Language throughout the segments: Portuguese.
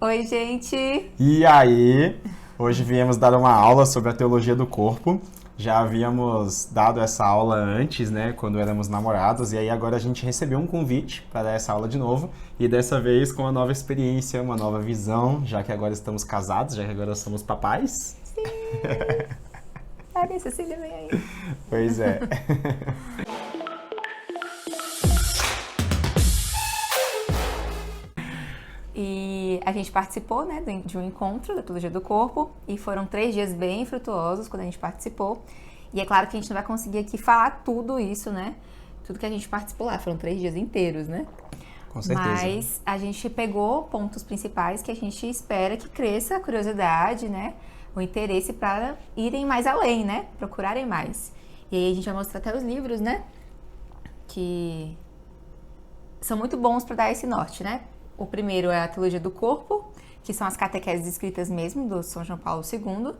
Oi, gente! E aí, hoje viemos dar uma aula sobre a teologia do corpo. Já havíamos dado essa aula antes, né, quando éramos namorados, e aí agora a gente recebeu um convite para dar essa aula de novo, e dessa vez com uma nova experiência, uma nova visão, já que agora estamos casados, já que agora somos papais. Sim! Olha, Cecília, vem aí. Pois é. E a gente participou, né, de um encontro da Teologia do Corpo, e foram 3 dias bem frutuosos quando a gente participou. E é claro que a gente não vai conseguir aqui falar tudo isso, né? Tudo que a gente participou lá, foram 3 dias inteiros, né? Com certeza. Mas a gente pegou pontos principais que a gente espera que cresça a curiosidade, né? O interesse para irem mais além, né? Procurarem mais. E aí a gente vai mostrar até os livros, né? Que são muito bons para dar esse norte, né? O primeiro é a Teologia do Corpo, que são as catequeses escritas mesmo do São João Paulo II.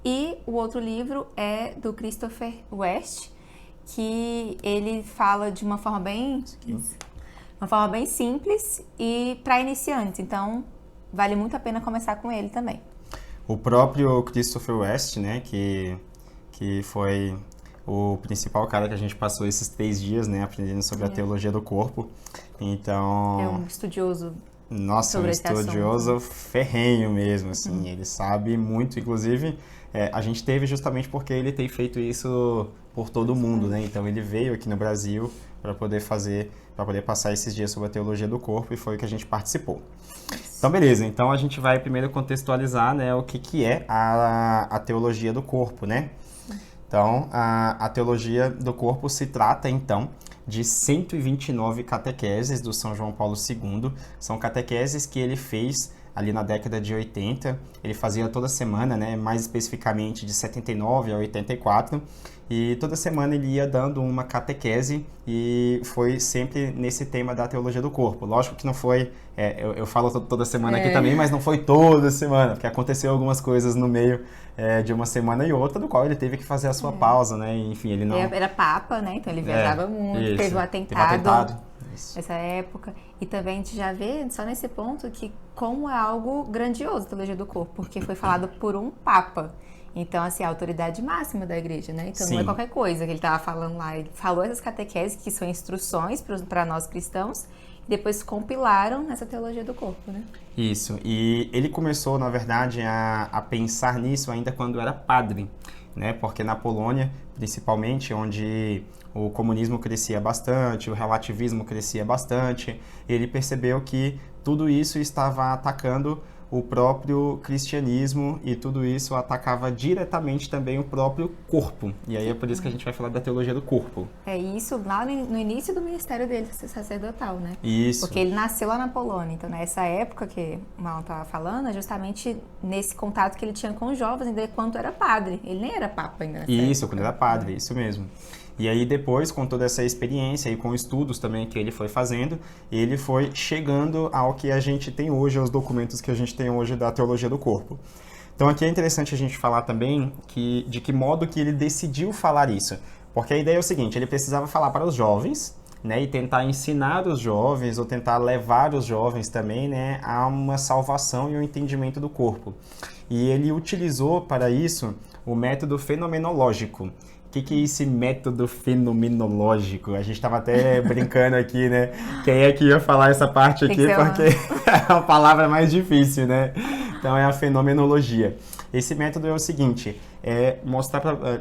E o outro livro é do Christopher West, que ele fala de uma forma bem simples e para iniciantes. Então, vale muito a pena começar com ele também. O próprio Christopher West, né, que foi o principal cara que a gente passou esses 3 dias, né, aprendendo sobre a teologia do corpo. Então... É um estudioso. Nossa, um estudioso ferrenho mesmo, assim, ele sabe muito, inclusive a gente teve justamente porque ele tem feito isso por todo mundo, né, então ele veio aqui no Brasil para poder passar esses dias sobre a teologia do corpo e foi o que a gente participou. Então, beleza, então a gente vai primeiro contextualizar, né, o que é a teologia do corpo, né? Então, a teologia do corpo se trata, então, de 129 catequeses do São João Paulo II. São catequeses que ele fez ali na década de 80. Ele fazia toda semana, né, mais especificamente de 79 a 84. E toda semana ele ia dando uma catequese e foi sempre nesse tema da teologia do corpo. Lógico que não foi, eu falo toda semana aqui também, mas não foi toda semana, porque aconteceu algumas coisas no meio de uma semana e outra, do qual ele teve que fazer a sua pausa, né? Enfim, ele não... Era papa, né? Então ele viajava muito, isso. Teve um atentado. Isso. Nessa época. E também a gente já vê, só nesse ponto, que como é algo grandioso a teologia do corpo, porque foi falado por um papa. Então, assim, a autoridade máxima da igreja, né? Então, Sim. Não é qualquer coisa que ele estava falando lá. Ele falou essas catequeses, que são instruções para nós cristãos, e depois compilaram nessa teologia do corpo, né? Isso. E ele começou, na verdade, a pensar nisso ainda quando era padre, né? Porque na Polônia, principalmente, onde o comunismo crescia bastante, o relativismo crescia bastante, ele percebeu que tudo isso estava atacando o próprio cristianismo e tudo isso atacava diretamente também o próprio corpo. E aí é por isso que a gente vai falar da teologia do corpo. É isso lá no início do ministério dele sacerdotal, né? Isso. Porque ele nasceu lá na Polônia. Então, nessa época que o Marlon estava falando, é justamente nesse contato que ele tinha com os jovens, ainda quando era padre. Ele nem era papa ainda nessa Isso, época. quando era padre, isso mesmo. E aí depois, com toda essa experiência e com estudos também que ele foi fazendo, ele foi chegando ao que a gente tem hoje, aos documentos que a gente tem hoje da teologia do corpo. Então aqui é interessante a gente falar também de que modo que ele decidiu falar isso. Porque a ideia é o seguinte, ele precisava falar para os jovens, né, e tentar ensinar os jovens, ou tentar levar os jovens também, né, a uma salvação e um entendimento do corpo. E ele utilizou para isso o método fenomenológico. O que é esse método fenomenológico? A gente estava até brincando aqui, né? Quem é que ia falar essa parte aqui? Porque é a palavra mais difícil, né? Então é a fenomenologia. Esse método é o seguinte,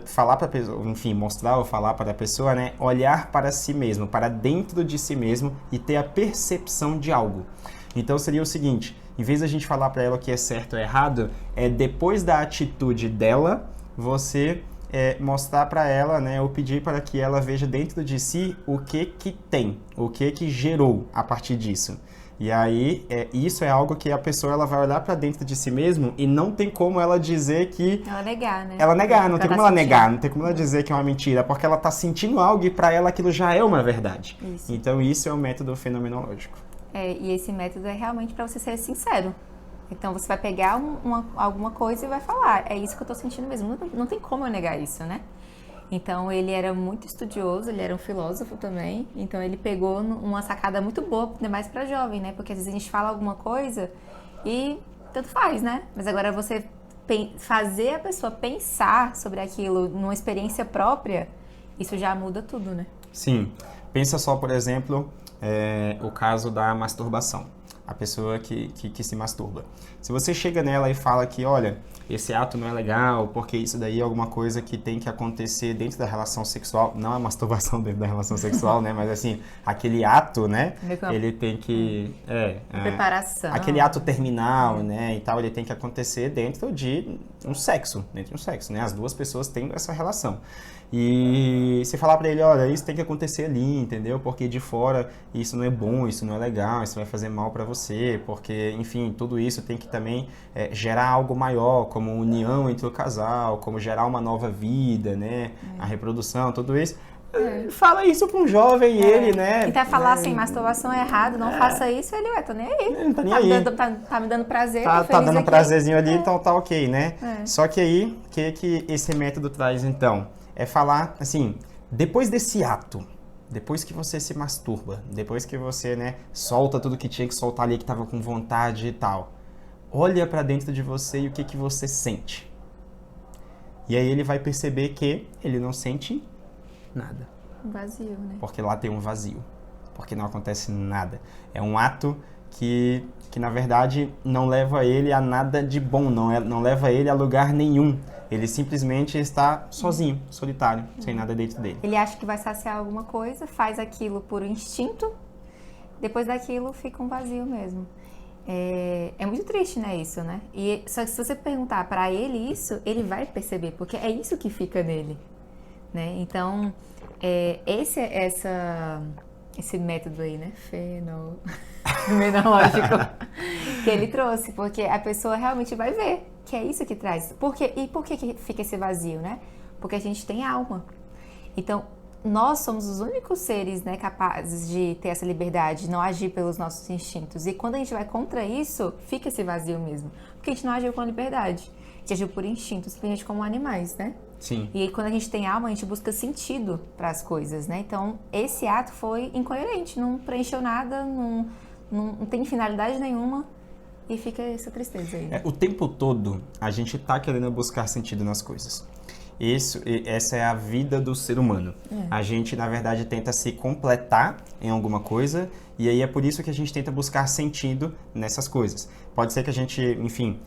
falar para a pessoa, enfim, mostrar ou falar para a pessoa, né? Olhar para si mesmo, para dentro de si mesmo e ter a percepção de algo. Então seria o seguinte, em vez da gente falar para ela o que é certo ou errado, depois da atitude dela, você mostrar para ela, né, ou pedir para que ela veja dentro de si o que tem, o que gerou a partir disso. E aí, isso é algo que a pessoa ela vai olhar para dentro de si mesmo e não tem como ela dizer que... Ela negar, né? Ela negar, não tem como ela negar, não tem como ela dizer que é uma mentira, porque ela está sentindo algo e para ela aquilo já é uma verdade. Isso. Então, isso é o método fenomenológico. E esse método é realmente para você ser sincero. Então, você vai pegar alguma coisa e vai falar, é isso que eu tô sentindo mesmo. Não tem como eu negar isso, né? Então, ele era muito estudioso, ele era um filósofo também. Então, ele pegou uma sacada muito boa, ainda mais para jovem, né? Porque às vezes a gente fala alguma coisa e tanto faz, né? Mas agora você fazer a pessoa pensar sobre aquilo numa experiência própria, isso já muda tudo, né? Sim. Pensa só, por exemplo, o caso da masturbação. A pessoa que se masturba. Se você chega nela e fala que, olha, esse ato não é legal, porque isso daí é alguma coisa que tem que acontecer dentro da relação sexual, não a masturbação dentro da relação sexual, né? Mas assim, aquele ato, né? Ele tem que... preparação. Aquele ato terminal, né? E tal, ele tem que acontecer dentro de um sexo, né? As duas pessoas têm essa relação. E se falar pra ele, olha, isso tem que acontecer ali, entendeu? Porque de fora isso não é bom, isso não é legal, isso vai fazer mal pra você, porque, enfim, tudo isso tem que também gerar algo maior, como união entre o casal, como gerar uma nova vida, né? A reprodução, tudo isso. Fala isso pra um jovem, ele, né? E tá falar assim, masturbação é errado, não faça isso, ele, tô nem aí. Ele não tá nem aí. Tá me dando prazer, tá dando aqui. Prazerzinho ali, então tá ok, né? Só que aí, o que esse método traz, então? É falar, assim, depois desse ato, depois que você se masturba, depois que você, né, solta tudo que tinha que soltar ali, que tava com vontade e tal, olha pra dentro de você e o que você sente. E aí ele vai perceber que ele não sente nada. Vazio, né? Porque lá tem um vazio. Porque não acontece nada. É um ato que na verdade não leva ele a nada de bom, não leva ele a lugar nenhum. Ele simplesmente está sozinho, solitário, sem nada dentro dele. Ele acha que vai saciar alguma coisa, faz aquilo por instinto, depois daquilo fica um vazio mesmo. É muito triste, né, isso, né? E só que se você perguntar pra ele isso, ele vai perceber, porque é isso que fica nele, né? Então, esse método aí, né, fenomenológico, que ele trouxe, porque a pessoa realmente vai ver que é isso que traz. Por que fica esse vazio, né? Porque a gente tem alma. Então, nós somos os únicos seres, né, capazes de ter essa liberdade, de não agir pelos nossos instintos. E quando a gente vai contra isso, fica esse vazio mesmo. Porque a gente não agiu com liberdade. A gente agiu por instinto, simplesmente como animais, né? Sim. E aí, quando a gente tem alma, a gente busca sentido para as coisas, né? Então, esse ato foi incoerente, não preencheu nada, não tem finalidade nenhuma e fica essa tristeza aí. O tempo todo, a gente tá querendo buscar sentido nas coisas. Essa é a vida do ser humano. A gente, na verdade, tenta se completar em alguma coisa e aí é por isso que a gente tenta buscar sentido nessas coisas. Pode ser que a gente, enfim...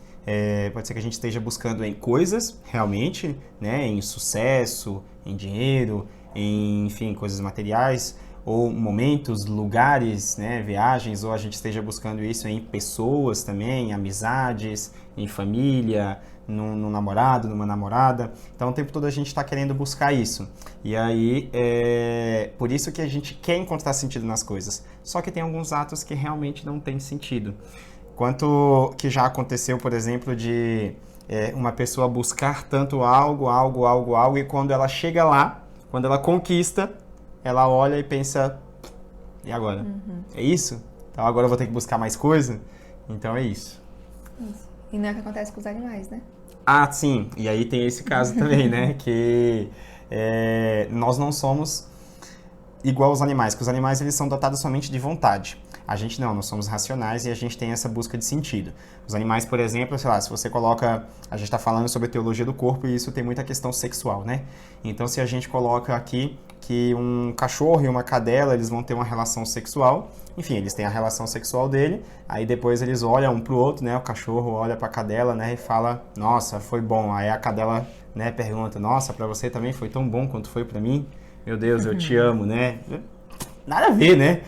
pode ser que a gente esteja buscando em coisas, realmente, né, em sucesso, em dinheiro, em, enfim, coisas materiais, ou momentos, lugares, né, viagens, ou a gente esteja buscando isso em pessoas também, em amizades, em família, num namorado, numa namorada. Então, o tempo todo a gente está querendo buscar isso. E aí, por isso que a gente quer encontrar sentido nas coisas. Só que tem alguns atos que realmente não têm sentido. Quanto que já aconteceu, por exemplo, de uma pessoa buscar tanto algo, e quando ela chega lá, quando ela conquista, ela olha e pensa, e agora? É isso? Então agora eu vou ter que buscar mais coisa? Então é isso. Isso. E não é o que acontece com os animais, né? Ah, sim. E aí tem esse caso também, né? Que nós não somos igual aos animais, que os animais eles são dotados somente de vontade. A gente não, nós somos racionais e a gente tem essa busca de sentido. Os animais, por exemplo, sei lá, se você coloca... A gente está falando sobre a teologia do corpo e isso tem muita questão sexual, né? Então, se a gente coloca aqui que um cachorro e uma cadela, eles vão ter uma relação sexual, enfim, eles têm a relação sexual dele, aí depois eles olham um pro outro, né? O cachorro olha pra cadela, né? E fala, nossa, foi bom. Aí a cadela, né, pergunta, nossa, pra você também foi tão bom quanto foi pra mim? Meu Deus, eu te amo, né? Nada a ver, né?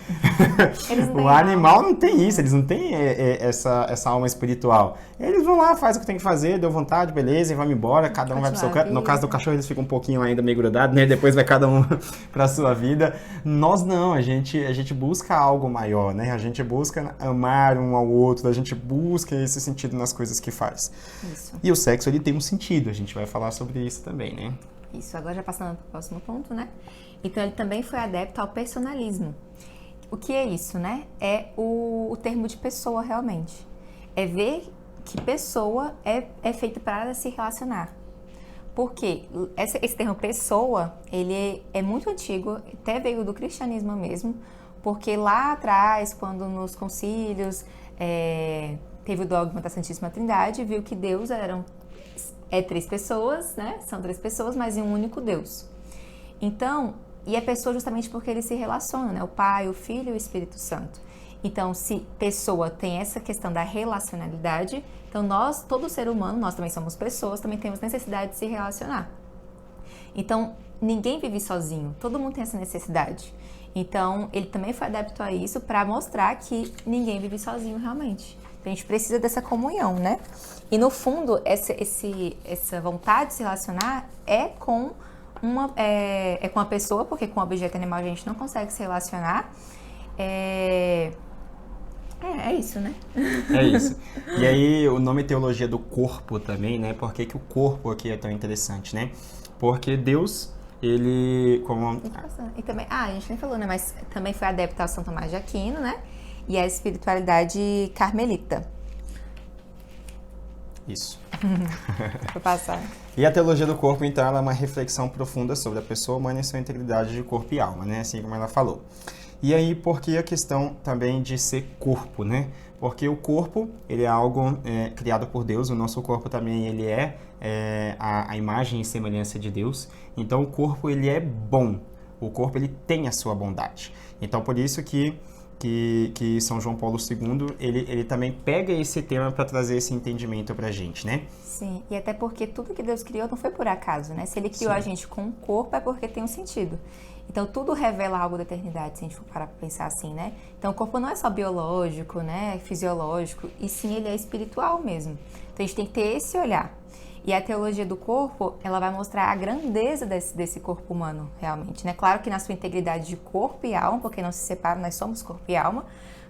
O animal não tem isso, eles não têm essa alma espiritual. Eles vão lá, fazem o que tem que fazer, deu vontade, beleza, e vão embora, cada um vai pro seu canto. No caso do cachorro, eles ficam um pouquinho ainda meio grudados, né? Depois vai cada um pra sua vida. Nós não, a gente busca algo maior, né? A gente busca amar um ao outro, a gente busca esse sentido nas coisas que faz. Isso. E o sexo, ele tem um sentido, a gente vai falar sobre isso também, né? Isso, agora já passando para o próximo ponto, né? Então, ele também foi adepto ao personalismo. O que é isso, né? É o termo de pessoa, realmente. É ver que pessoa é feita para se relacionar. Porque esse termo pessoa, ele é muito antigo, até veio do cristianismo mesmo, porque lá atrás, quando nos concílios teve o dogma da Santíssima Trindade e viu que Deus é 3 pessoas, né? São 3 pessoas, mas em um único Deus. Então, e é pessoa justamente porque eles se relacionam, né? O Pai, o Filho e o Espírito Santo. Então, se pessoa tem essa questão da relacionalidade, então nós, todo ser humano, nós também somos pessoas, também temos necessidade de se relacionar. Então, ninguém vive sozinho, todo mundo tem essa necessidade. Então, ele também foi adepto a isso para mostrar que ninguém vive sozinho realmente. Então, a gente precisa dessa comunhão, né? E no fundo, essa vontade de se relacionar é com com a pessoa, porque com o objeto animal a gente não consegue se relacionar. É isso, né? É isso. E aí, o nome teologia do corpo também, né? Por que o corpo aqui é tão interessante, né? Porque Deus, ele... E também, a gente nem falou, né? Mas também foi adepto a São Tomás de Aquino, né? E a espiritualidade carmelita. Isso. Vou passar. E a teologia do corpo, então, ela é uma reflexão profunda sobre a pessoa humana e sua integridade de corpo e alma, né? Assim como ela falou. E aí, por que a questão também de ser corpo, né? Porque o corpo, ele é algo criado por Deus, o nosso corpo também, ele a imagem e semelhança de Deus. Então, o corpo, ele é bom. O corpo, ele tem a sua bondade. Então, por isso que São João Paulo II, ele também pega esse tema para trazer esse entendimento para a gente, né? Sim, e até porque tudo que Deus criou não foi por acaso, né? Se Ele criou a gente com um corpo, é porque tem um sentido. Então, tudo revela algo da eternidade, se a gente for parar para pensar assim, né? Então, o corpo não é só biológico, né? Fisiológico, e sim ele é espiritual mesmo. Então, a gente tem que ter esse olhar. E a teologia do corpo, ela vai mostrar a grandeza desse corpo humano, realmente, né? Claro que na sua integridade de corpo e alma, porque não se separam, nós somos corpo e alma,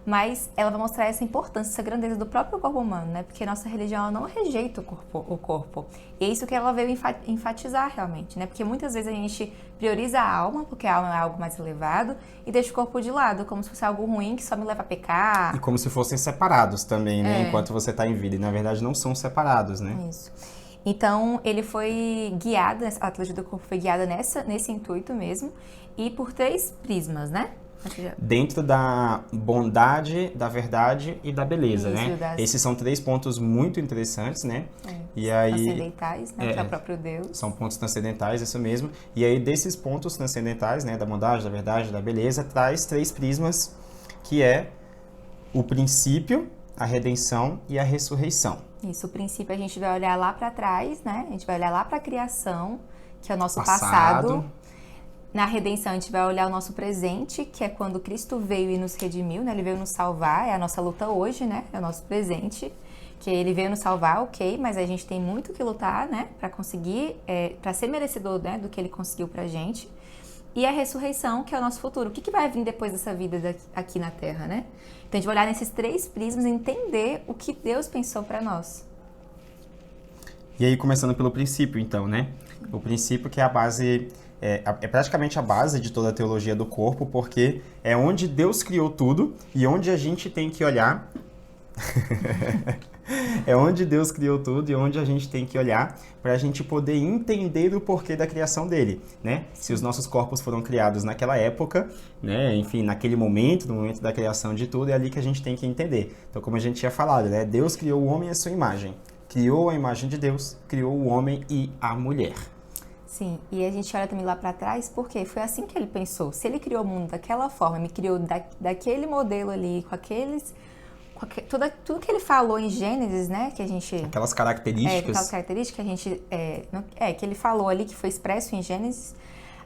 mas ela vai mostrar essa importância, essa grandeza do próprio corpo humano, né? Porque nossa religião, ela não rejeita o corpo. E é isso que ela veio enfatizar, realmente, né? Porque muitas vezes a gente prioriza a alma, porque a alma é algo mais elevado, e deixa o corpo de lado, como se fosse algo ruim que só me leva a pecar. E como se fossem separados também, né? Enquanto você está em vida. E, na verdade, não são separados, né? Isso. Então, ele foi guiado, a teologia do corpo foi guiada nesse intuito mesmo, e por 3 prismas, né? Dentro da bondade, da verdade e da beleza, Isso, né? Esses são 3 pontos muito interessantes, né? E aí, transcendentais, né? Que é o próprio Deus. São pontos transcendentais, isso mesmo. E aí, desses pontos transcendentais, né? Da bondade, da verdade, da beleza, traz 3 prismas, que é o princípio, a redenção e a ressurreição. Isso, o princípio a gente vai olhar lá para trás, né? A gente vai olhar lá para a criação, que é o nosso passado. Na redenção, a gente vai olhar o nosso presente, que é quando Cristo veio e nos redimiu, né? Ele veio nos salvar, é a nossa luta hoje, né? É o nosso presente, que ele veio nos salvar, ok, mas a gente tem muito que lutar, né? Para conseguir, para ser merecedor, né? Do que ele conseguiu pra gente. E a ressurreição, que é o nosso futuro. O que vai vir depois dessa vida aqui na Terra, né? Então, a gente vai olhar nesses 3 prismas e entender o que Deus pensou para nós. E aí, começando pelo princípio, então, né? O princípio que é a base... É praticamente a base de toda a teologia do corpo, porque é onde Deus criou tudo e onde a gente tem que olhar... É onde Deus criou tudo e onde a gente tem que olhar para a gente poder entender o porquê da criação dele, né? Se os nossos corpos foram criados naquela época, né? Enfim, naquele momento, no momento da criação de tudo, é ali que a gente tem que entender. Então, como a gente tinha falado, né? Deus criou o homem à sua imagem. Criou a imagem de Deus, criou o homem e a mulher. Sim, e a gente olha também lá para trás, porque foi assim que ele pensou. Se ele criou o mundo daquela forma, me criou daquele modelo ali, com aqueles... Tudo que ele falou em Gênesis, né, que a gente... Aquelas características. Aquelas características que a gente... que ele falou ali, que foi expresso em Gênesis,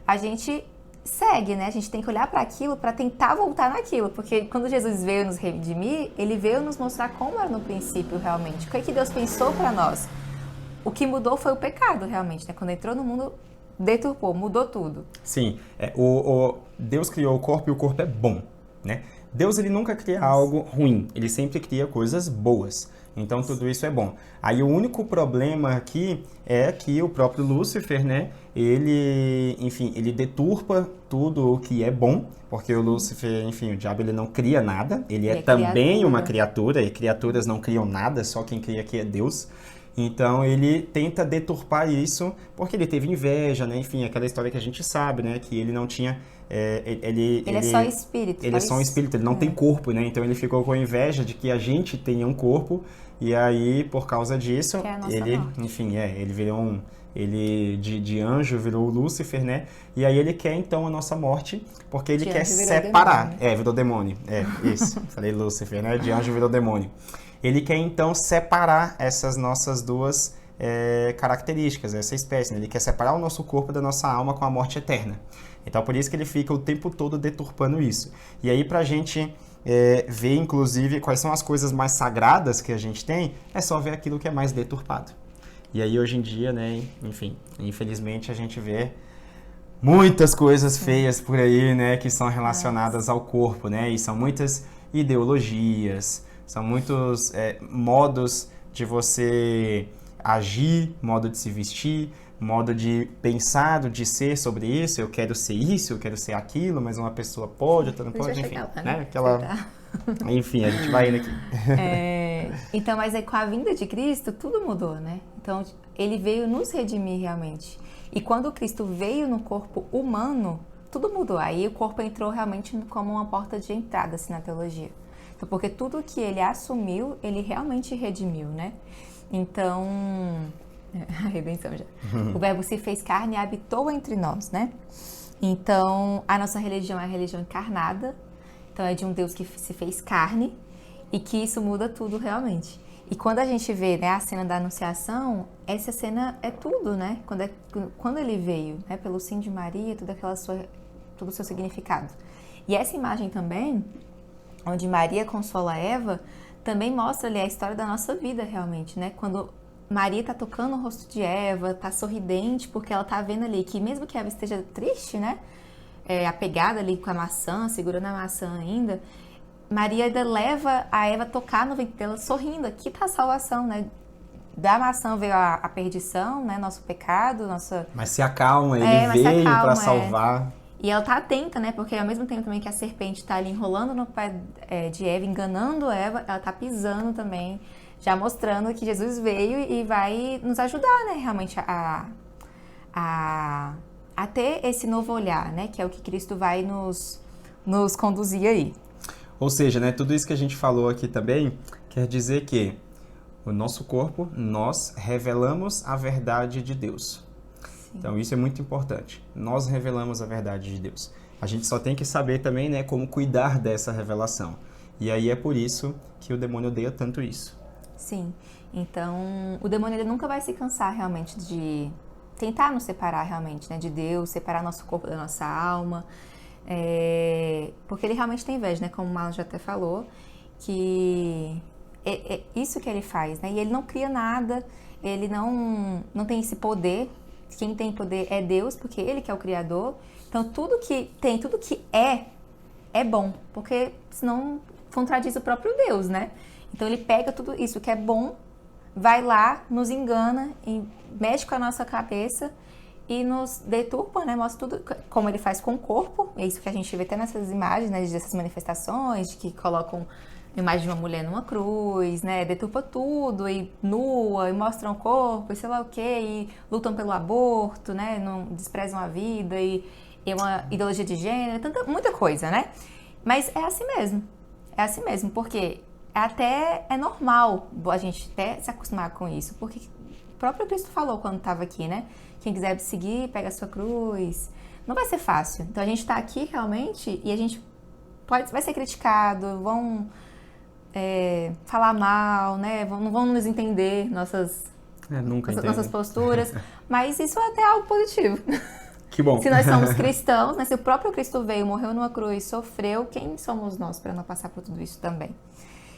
a gente segue, né? A gente tem que olhar para aquilo para tentar voltar naquilo, porque quando Jesus veio nos redimir, ele veio nos mostrar como era no princípio realmente. O que Deus pensou para nós? O que mudou foi o pecado, realmente, né? Quando entrou no mundo, deturpou, mudou tudo. Sim, Deus criou o corpo e o corpo é bom, né? Deus, ele nunca cria algo ruim, ele sempre cria coisas boas. Então, tudo isso é bom. Aí, o único problema aqui é que o próprio Lúcifer, né, ele deturpa tudo o que é bom, porque o Lúcifer, enfim, o diabo, ele não cria nada, ele é também uma criatura, e criaturas não criam nada, só quem cria aqui é Deus. Então ele tenta deturpar isso porque ele teve inveja, né? Enfim, aquela história que a gente sabe, né? Que ele não tinha... Ele é só espírito. Ele é só um espírito, ele não tem corpo, né? Então ele ficou com inveja de que a gente tenha um corpo e aí, por causa disso, Que é a nossa ele... morte. Enfim, ele virou um... Ele de anjo virou Lúcifer, né? E aí ele quer então a nossa morte, porque ele quer separar. Demônio. Virou demônio. Isso. Falei Lúcifer, né? De anjo virou demônio. Ele quer então separar essas nossas duas características, essa espécie, né? Ele quer separar o nosso corpo da nossa alma com a morte eterna. Então por isso que ele fica o tempo todo deturpando isso. E aí pra gente ver, inclusive, quais são as coisas mais sagradas que a gente tem, é só ver aquilo que é mais deturpado. E aí hoje em dia, né, enfim, infelizmente a gente vê muitas coisas feias por aí, né, que são relacionadas ao corpo, né, e são muitas ideologias, são muitos modos de você agir, modo de se vestir, modo de pensar, de ser sobre isso, eu quero ser isso, eu quero ser aquilo, mas uma pessoa pode, outra não pode, enfim, lá, né, aquela... Enfim, a gente vai indo aqui. Então, mas aí com a vinda de Cristo, tudo mudou, né? Então, ele veio nos redimir realmente. E quando Cristo veio no corpo humano, tudo mudou. Aí o corpo entrou realmente como uma porta de entrada, assim, na teologia. Então, porque tudo que ele assumiu, ele realmente redimiu, né? Então, a redenção já. O verbo se fez carne e habitou entre nós, né? Então, a nossa religião é a religião encarnada. Então, é de um Deus que se fez carne e que isso muda tudo realmente. E quando a gente vê, né, a cena da Anunciação, essa cena é tudo, né? Quando ele veio, né, pelo sim de Maria, todo o seu significado. E essa imagem também, onde Maria consola Eva, também mostra ali a história da nossa vida realmente, né? Quando Maria está tocando o rosto de Eva, está sorridente, porque ela está vendo ali que mesmo que Eva esteja triste, né? Apegada ali com a maçã, segurando a maçã ainda, Maria ainda leva a Eva a tocar no ventre dela, sorrindo. Aqui está a salvação, né? Da maçã veio a perdição, né? Nosso pecado, nossa... Mas se acalma, ele veio para salvar. E ela tá atenta, né? Porque ao mesmo tempo também que a serpente tá ali enrolando no pé de Eva, enganando Eva, ela tá pisando também, já mostrando que Jesus veio e vai nos ajudar, né? Realmente a ter esse novo olhar, né? Que é o que Cristo vai nos conduzir aí. Ou seja, né? Tudo isso que a gente falou aqui também quer dizer que o nosso corpo, nós revelamos a verdade de Deus. Então, isso é muito importante. Nós revelamos a verdade de Deus. A gente só tem que saber também, né, como cuidar dessa revelação. E aí é por isso que o demônio odeia tanto isso. Sim. Então, o demônio ele nunca vai se cansar realmente de tentar nos separar realmente, né, de Deus, separar nosso corpo da nossa alma. Porque ele realmente tem inveja, né, como o Marlon já até falou, que é isso que ele faz, né? E ele não cria nada, ele não tem esse poder. Quem tem poder é Deus, porque ele que é o Criador. Então, tudo que é bom, porque senão contradiz o próprio Deus, né? Então, ele pega tudo isso que é bom, vai lá, nos engana, mexe com a nossa cabeça e nos deturpa, né? Mostra tudo como ele faz com o corpo. É isso que a gente vê até nessas imagens, né? Dessas manifestações, de que colocam a imagem de uma mulher numa cruz, né? Deturpa tudo, e nua, e mostram o corpo, e sei lá o quê, e lutam pelo aborto, né? Não desprezam a vida, e uma ideologia de gênero, muita coisa, né? Mas é assim mesmo, porque até é normal a gente até se acostumar com isso, porque o próprio Cristo falou quando estava aqui, né? Quem quiser seguir, pega a sua cruz. Não vai ser fácil. Então a gente está aqui realmente, e a gente vai ser criticado, vão... falar mal, né? Não vão nos entender nossas posturas, mas isso é até algo positivo. Que bom. Se nós somos cristãos, né? Se o próprio Cristo veio, morreu numa cruz, sofreu, quem somos nós para não passar por tudo isso também?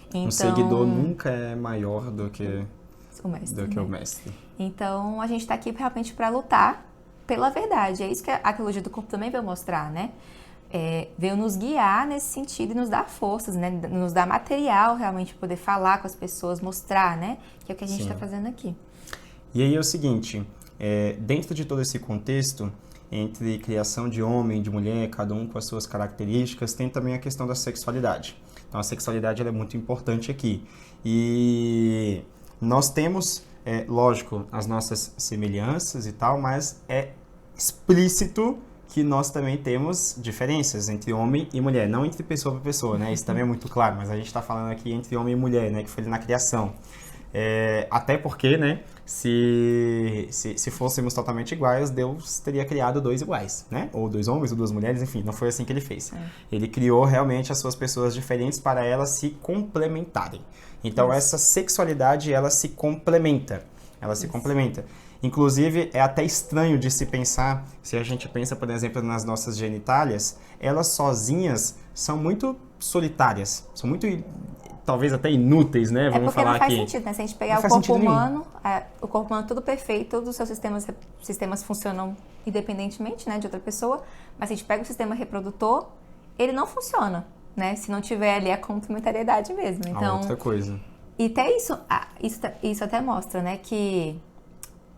Então, um seguidor nunca é maior do que o mestre. Então, a gente está aqui realmente para lutar pela verdade. É isso que a teologia do corpo também veio mostrar, né? Veio nos guiar nesse sentido e nos dar forças, né? Nos dar material realmente para poder falar com as pessoas, mostrar, né? Que é o que a gente está fazendo aqui. E aí é o seguinte, dentro de todo esse contexto, entre criação de homem e de mulher, cada um com as suas características, tem também a questão da sexualidade. Então a sexualidade ela é muito importante aqui. E nós temos lógico, as nossas semelhanças e tal, mas é explícito que nós também temos diferenças entre homem e mulher, não entre pessoa para pessoa, né? Isso também é muito claro, mas a gente está falando aqui entre homem e mulher, né? Que foi na criação. Até porque, né? Se fôssemos totalmente iguais, Deus teria criado dois iguais, né? Ou dois homens ou duas mulheres, enfim, não foi assim que ele fez. Ele criou realmente as suas pessoas diferentes para elas se complementarem. Então, essa sexualidade, ela se complementa. Ela se complementa. Inclusive, é até estranho de se pensar, se a gente pensa, por exemplo, nas nossas genitálias, elas sozinhas são muito solitárias, são muito, talvez até inúteis, né? Vamos falar aqui. Não faz sentido, né? Se a gente pegar o corpo humano, é tudo perfeito, todos os seus sistemas funcionam independentemente, né, de outra pessoa, mas se a gente pega o sistema reprodutor, ele não funciona, né? Se não tiver ali a complementariedade mesmo. Então, outra coisa. E até isso até mostra, né, que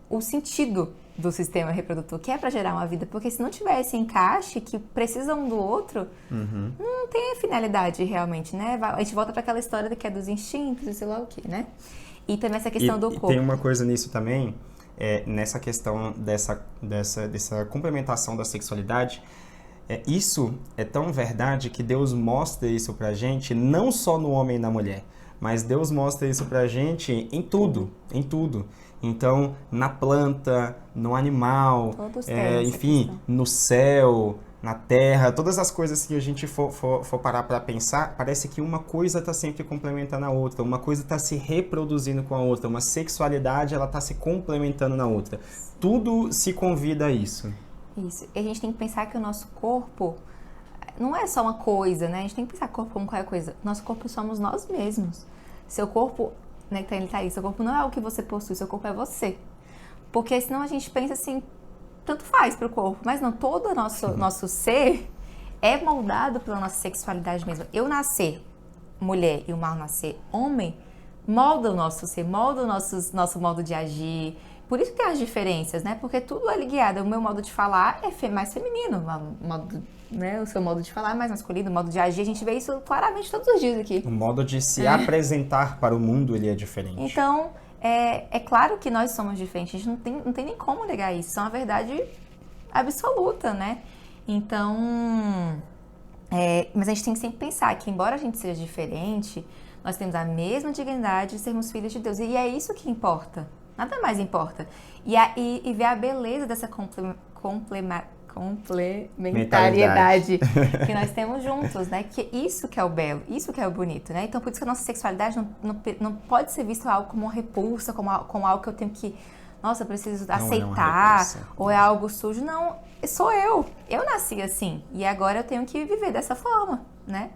o sentido do sistema reprodutor, que é para gerar uma vida, porque se não tiver esse encaixe, que precisa um do outro, não tem finalidade realmente, né? A gente volta para aquela história que é dos instintos e sei lá o que, né? E também essa questão do corpo. E tem uma coisa nisso também, nessa questão dessa complementação da sexualidade, isso é tão verdade que Deus mostra isso pra gente, não só no homem e na mulher, mas Deus mostra isso pra gente em tudo, em tudo. Então, na planta, no animal, enfim, no céu, na terra, todas as coisas que a gente for parar para pensar, parece que uma coisa está sempre complementando a outra, uma coisa está se reproduzindo com a outra, uma sexualidade ela está se complementando na outra. Tudo se convida a isso. Isso. E a gente tem que pensar que o nosso corpo não é só uma coisa, né? A gente tem que pensar corpo como qualquer coisa. Nosso corpo somos nós mesmos. Seu corpo, né, que ele tá aí, seu corpo não é o que você possui, seu corpo é você. Porque senão a gente pensa assim, tanto faz pro corpo, mas não, todo o nosso ser é moldado pela nossa sexualidade mesmo. Eu nascer mulher e o Marlon nascer homem, molda o nosso ser, molda o nosso modo de agir. Por isso que tem as diferenças, né? Porque tudo é ligado. O meu modo de falar é mais feminino, né? O seu modo de falar é mais masculino, o modo de agir, a gente vê isso claramente todos os dias aqui. O modo de se apresentar para o mundo, ele é diferente. Então, é claro que nós somos diferentes, a gente não tem nem como negar isso, isso é uma verdade absoluta, né? Então, mas a gente tem que sempre pensar que, embora a gente seja diferente, nós temos a mesma dignidade de sermos filhos de Deus, e é isso que importa, nada mais importa. E ver a beleza dessa complementariedade que nós temos juntos, né? Que isso que é o belo, isso que é o bonito, né? Então, por isso que a nossa sexualidade não pode ser vista algo como uma repulsa, como algo que eu tenho que, nossa, eu preciso aceitar, ou é algo sujo. Não, sou eu. Eu nasci assim, e agora eu tenho que viver dessa forma, né?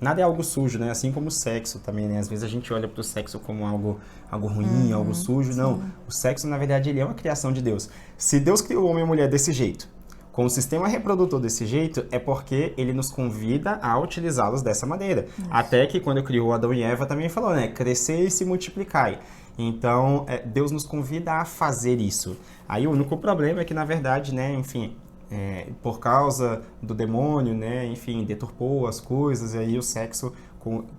Nada é algo sujo, né? Assim como o sexo também, né? Às vezes a gente olha para o sexo como algo ruim, algo sujo. Sim. Não, o sexo, na verdade, ele é uma criação de Deus. Se Deus criou o homem e a mulher desse jeito, com o sistema reprodutor desse jeito, é porque ele nos convida a utilizá-los dessa maneira. Isso. Até que quando criou Adão e Eva também falou, né? Crescer e se multiplicai. Então, Deus nos convida a fazer isso. Aí o único problema é que, na verdade, né? Enfim, por causa do demônio, né? Enfim, deturpou as coisas e aí o sexo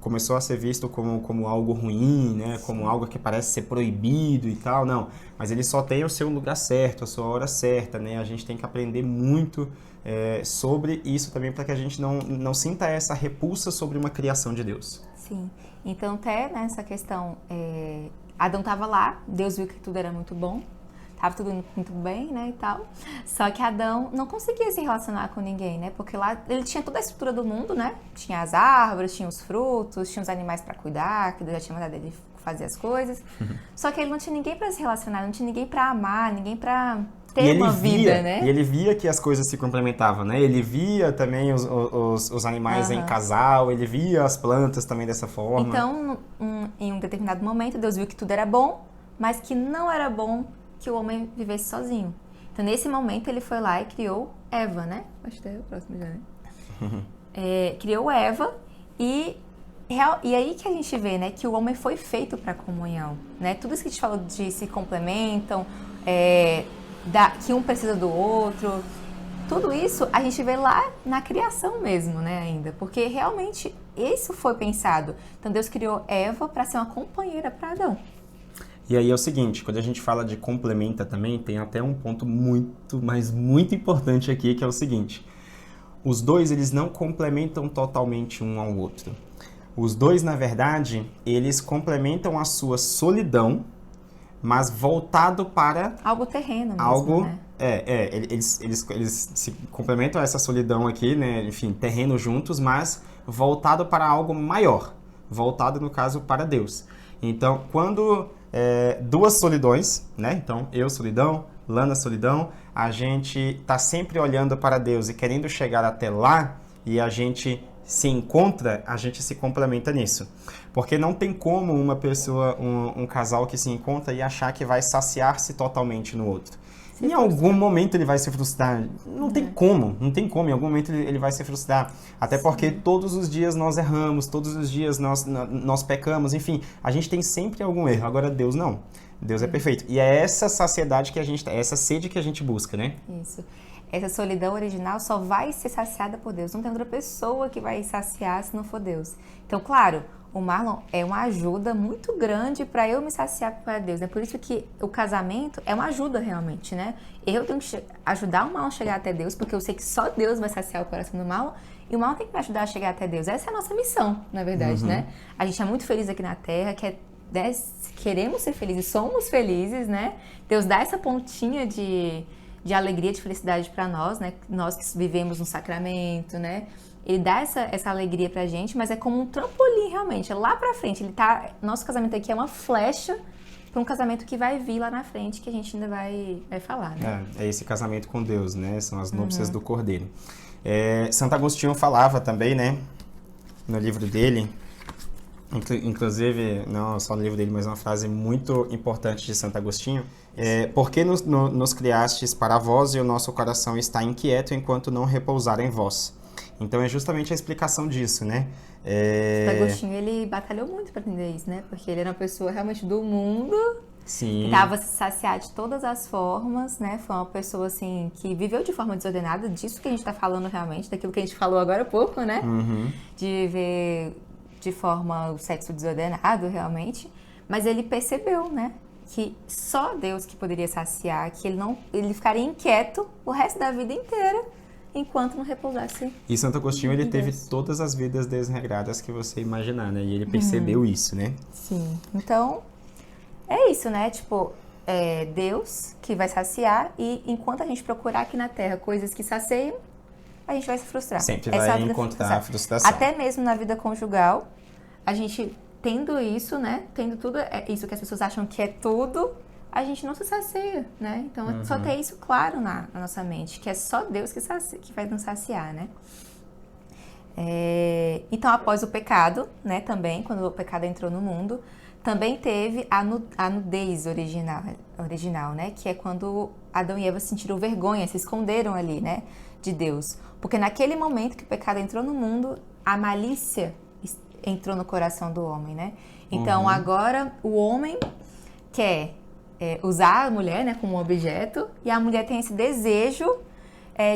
começou a ser visto como algo ruim, né? Como algo que parece ser proibido e tal, não. Mas ele só tem o seu lugar certo, a sua hora certa, né? A gente tem que aprender muito sobre isso também para que a gente não sinta essa repulsa sobre uma criação de Deus. Sim. Então, até nessa questão, Adão estava lá, Deus viu que tudo era muito bom, tava tudo muito bem, né, e tal. Só que Adão não conseguia se relacionar com ninguém, né? Porque lá ele tinha toda a estrutura do mundo, né? Tinha as árvores, tinha os frutos, tinha os animais para cuidar, que Deus já tinha mandado ele fazer as coisas. Só que ele não tinha ninguém para se relacionar, não tinha ninguém para amar, ninguém para ter uma vida, né? E ele via que as coisas se complementavam, né? Ele via também os animais em casal, ele via as plantas também dessa forma. Então, em um determinado momento, Deus viu que tudo era bom, mas que não era bom que o homem vivesse sozinho. Então, nesse momento, ele foi lá e criou Eva, né? Acho que é o próximo já, né? Criou Eva e aí que a gente vê, né, que o homem foi feito para comunhão, né? Tudo isso que a gente falou de se complementam, que um precisa do outro, tudo isso a gente vê lá na criação mesmo, né, ainda, porque realmente isso foi pensado. Então, Deus criou Eva para ser uma companheira para Adão. E aí é o seguinte, quando a gente fala de complementa também, tem até um ponto muito, mas muito importante aqui, que é o seguinte. Os dois, eles não complementam totalmente um ao outro. Os dois, na verdade, eles complementam a sua solidão, mas voltado para Algo terreno mesmo, algo... né? Eles se complementam a essa solidão aqui, né? Enfim, terreno juntos, mas voltado para algo maior. Voltado, no caso, para Deus. Então, quando duas solidões, né? Então, eu solidão, Lana solidão, a gente tá sempre olhando para Deus e querendo chegar até lá, e a gente se encontra, a gente se complementa nisso. Porque não tem como uma pessoa, um casal que se encontra e achar que vai saciar-se totalmente no outro. Em algum momento ele vai se frustrar. Não tem como. Em algum momento ele vai se frustrar. Até porque todos os dias nós erramos, todos os dias nós pecamos, enfim, a gente tem sempre algum erro. Agora Deus não. Deus é perfeito. E é essa saciedade que a gente tem, essa sede que a gente busca, né? Isso. Essa solidão original só vai ser saciada por Deus. Não tem outra pessoa que vai saciar se não for Deus. Então, claro, o Marlon é uma ajuda muito grande para eu me saciar para Deus. É por isso que o casamento é uma ajuda realmente, né? Eu tenho que ajudar o Marlon a chegar até Deus, porque eu sei que só Deus vai saciar o coração do Marlon, e o Marlon tem que me ajudar a chegar até Deus. Essa é a nossa missão, na verdade, né? A gente é muito feliz aqui na Terra, queremos ser felizes, somos felizes, né? Deus dá essa pontinha de alegria, de felicidade para nós, né? Nós que vivemos no sacramento, né? Ele dá essa alegria pra gente, mas é como um trampolim, realmente. É lá pra frente. Nosso casamento aqui é uma flecha para um casamento que vai vir lá na frente, que a gente ainda vai falar, né? É esse casamento com Deus, né? São as núpcias do Cordeiro. Santo Agostinho falava também, né? No livro dele, inclusive, não só no livro dele, mas uma frase muito importante de Santo Agostinho, por que nos criastes para vós e o nosso coração está inquieto enquanto não repousar em vós? Então é justamente a explicação disso, né? Santo Agostinho, ele batalhou muito para entender isso, né? Porque ele era uma pessoa realmente do mundo, Sim. que tava se saciar de todas as formas, né? Foi uma pessoa, assim, que viveu de forma desordenada, disso que a gente tá falando realmente, daquilo que a gente falou agora há pouco, né? De viver de forma o sexo desordenado, realmente. Mas ele percebeu, né? Que só Deus que poderia saciar, que ele ficaria inquieto o resto da vida inteira, enquanto não repousasse. E Santo Agostinho, ele teve todas as vidas desregradas que você imaginar, né? E ele percebeu isso, né? Sim. Então, é isso, né? Tipo, é Deus que vai saciar, e enquanto a gente procurar aqui na Terra coisas que saciam, a gente vai se frustrar. Sempre vai encontrar a frustração. Até mesmo na vida conjugal, a gente tendo isso, né? Tendo tudo isso que as pessoas acham que é tudo, a gente não se sacia, né? Então, só ter isso claro na nossa mente, que é só Deus que vai nos saciar, né? Então, após o pecado, né, também, quando o pecado entrou no mundo, também teve a nudez original, né? Que é quando Adão e Eva sentiram vergonha, se esconderam ali, né? De Deus. Porque naquele momento que o pecado entrou no mundo, a malícia entrou no coração do homem, né? Então, agora, o homem quer usar a mulher, né, como objeto, e a mulher tem esse desejo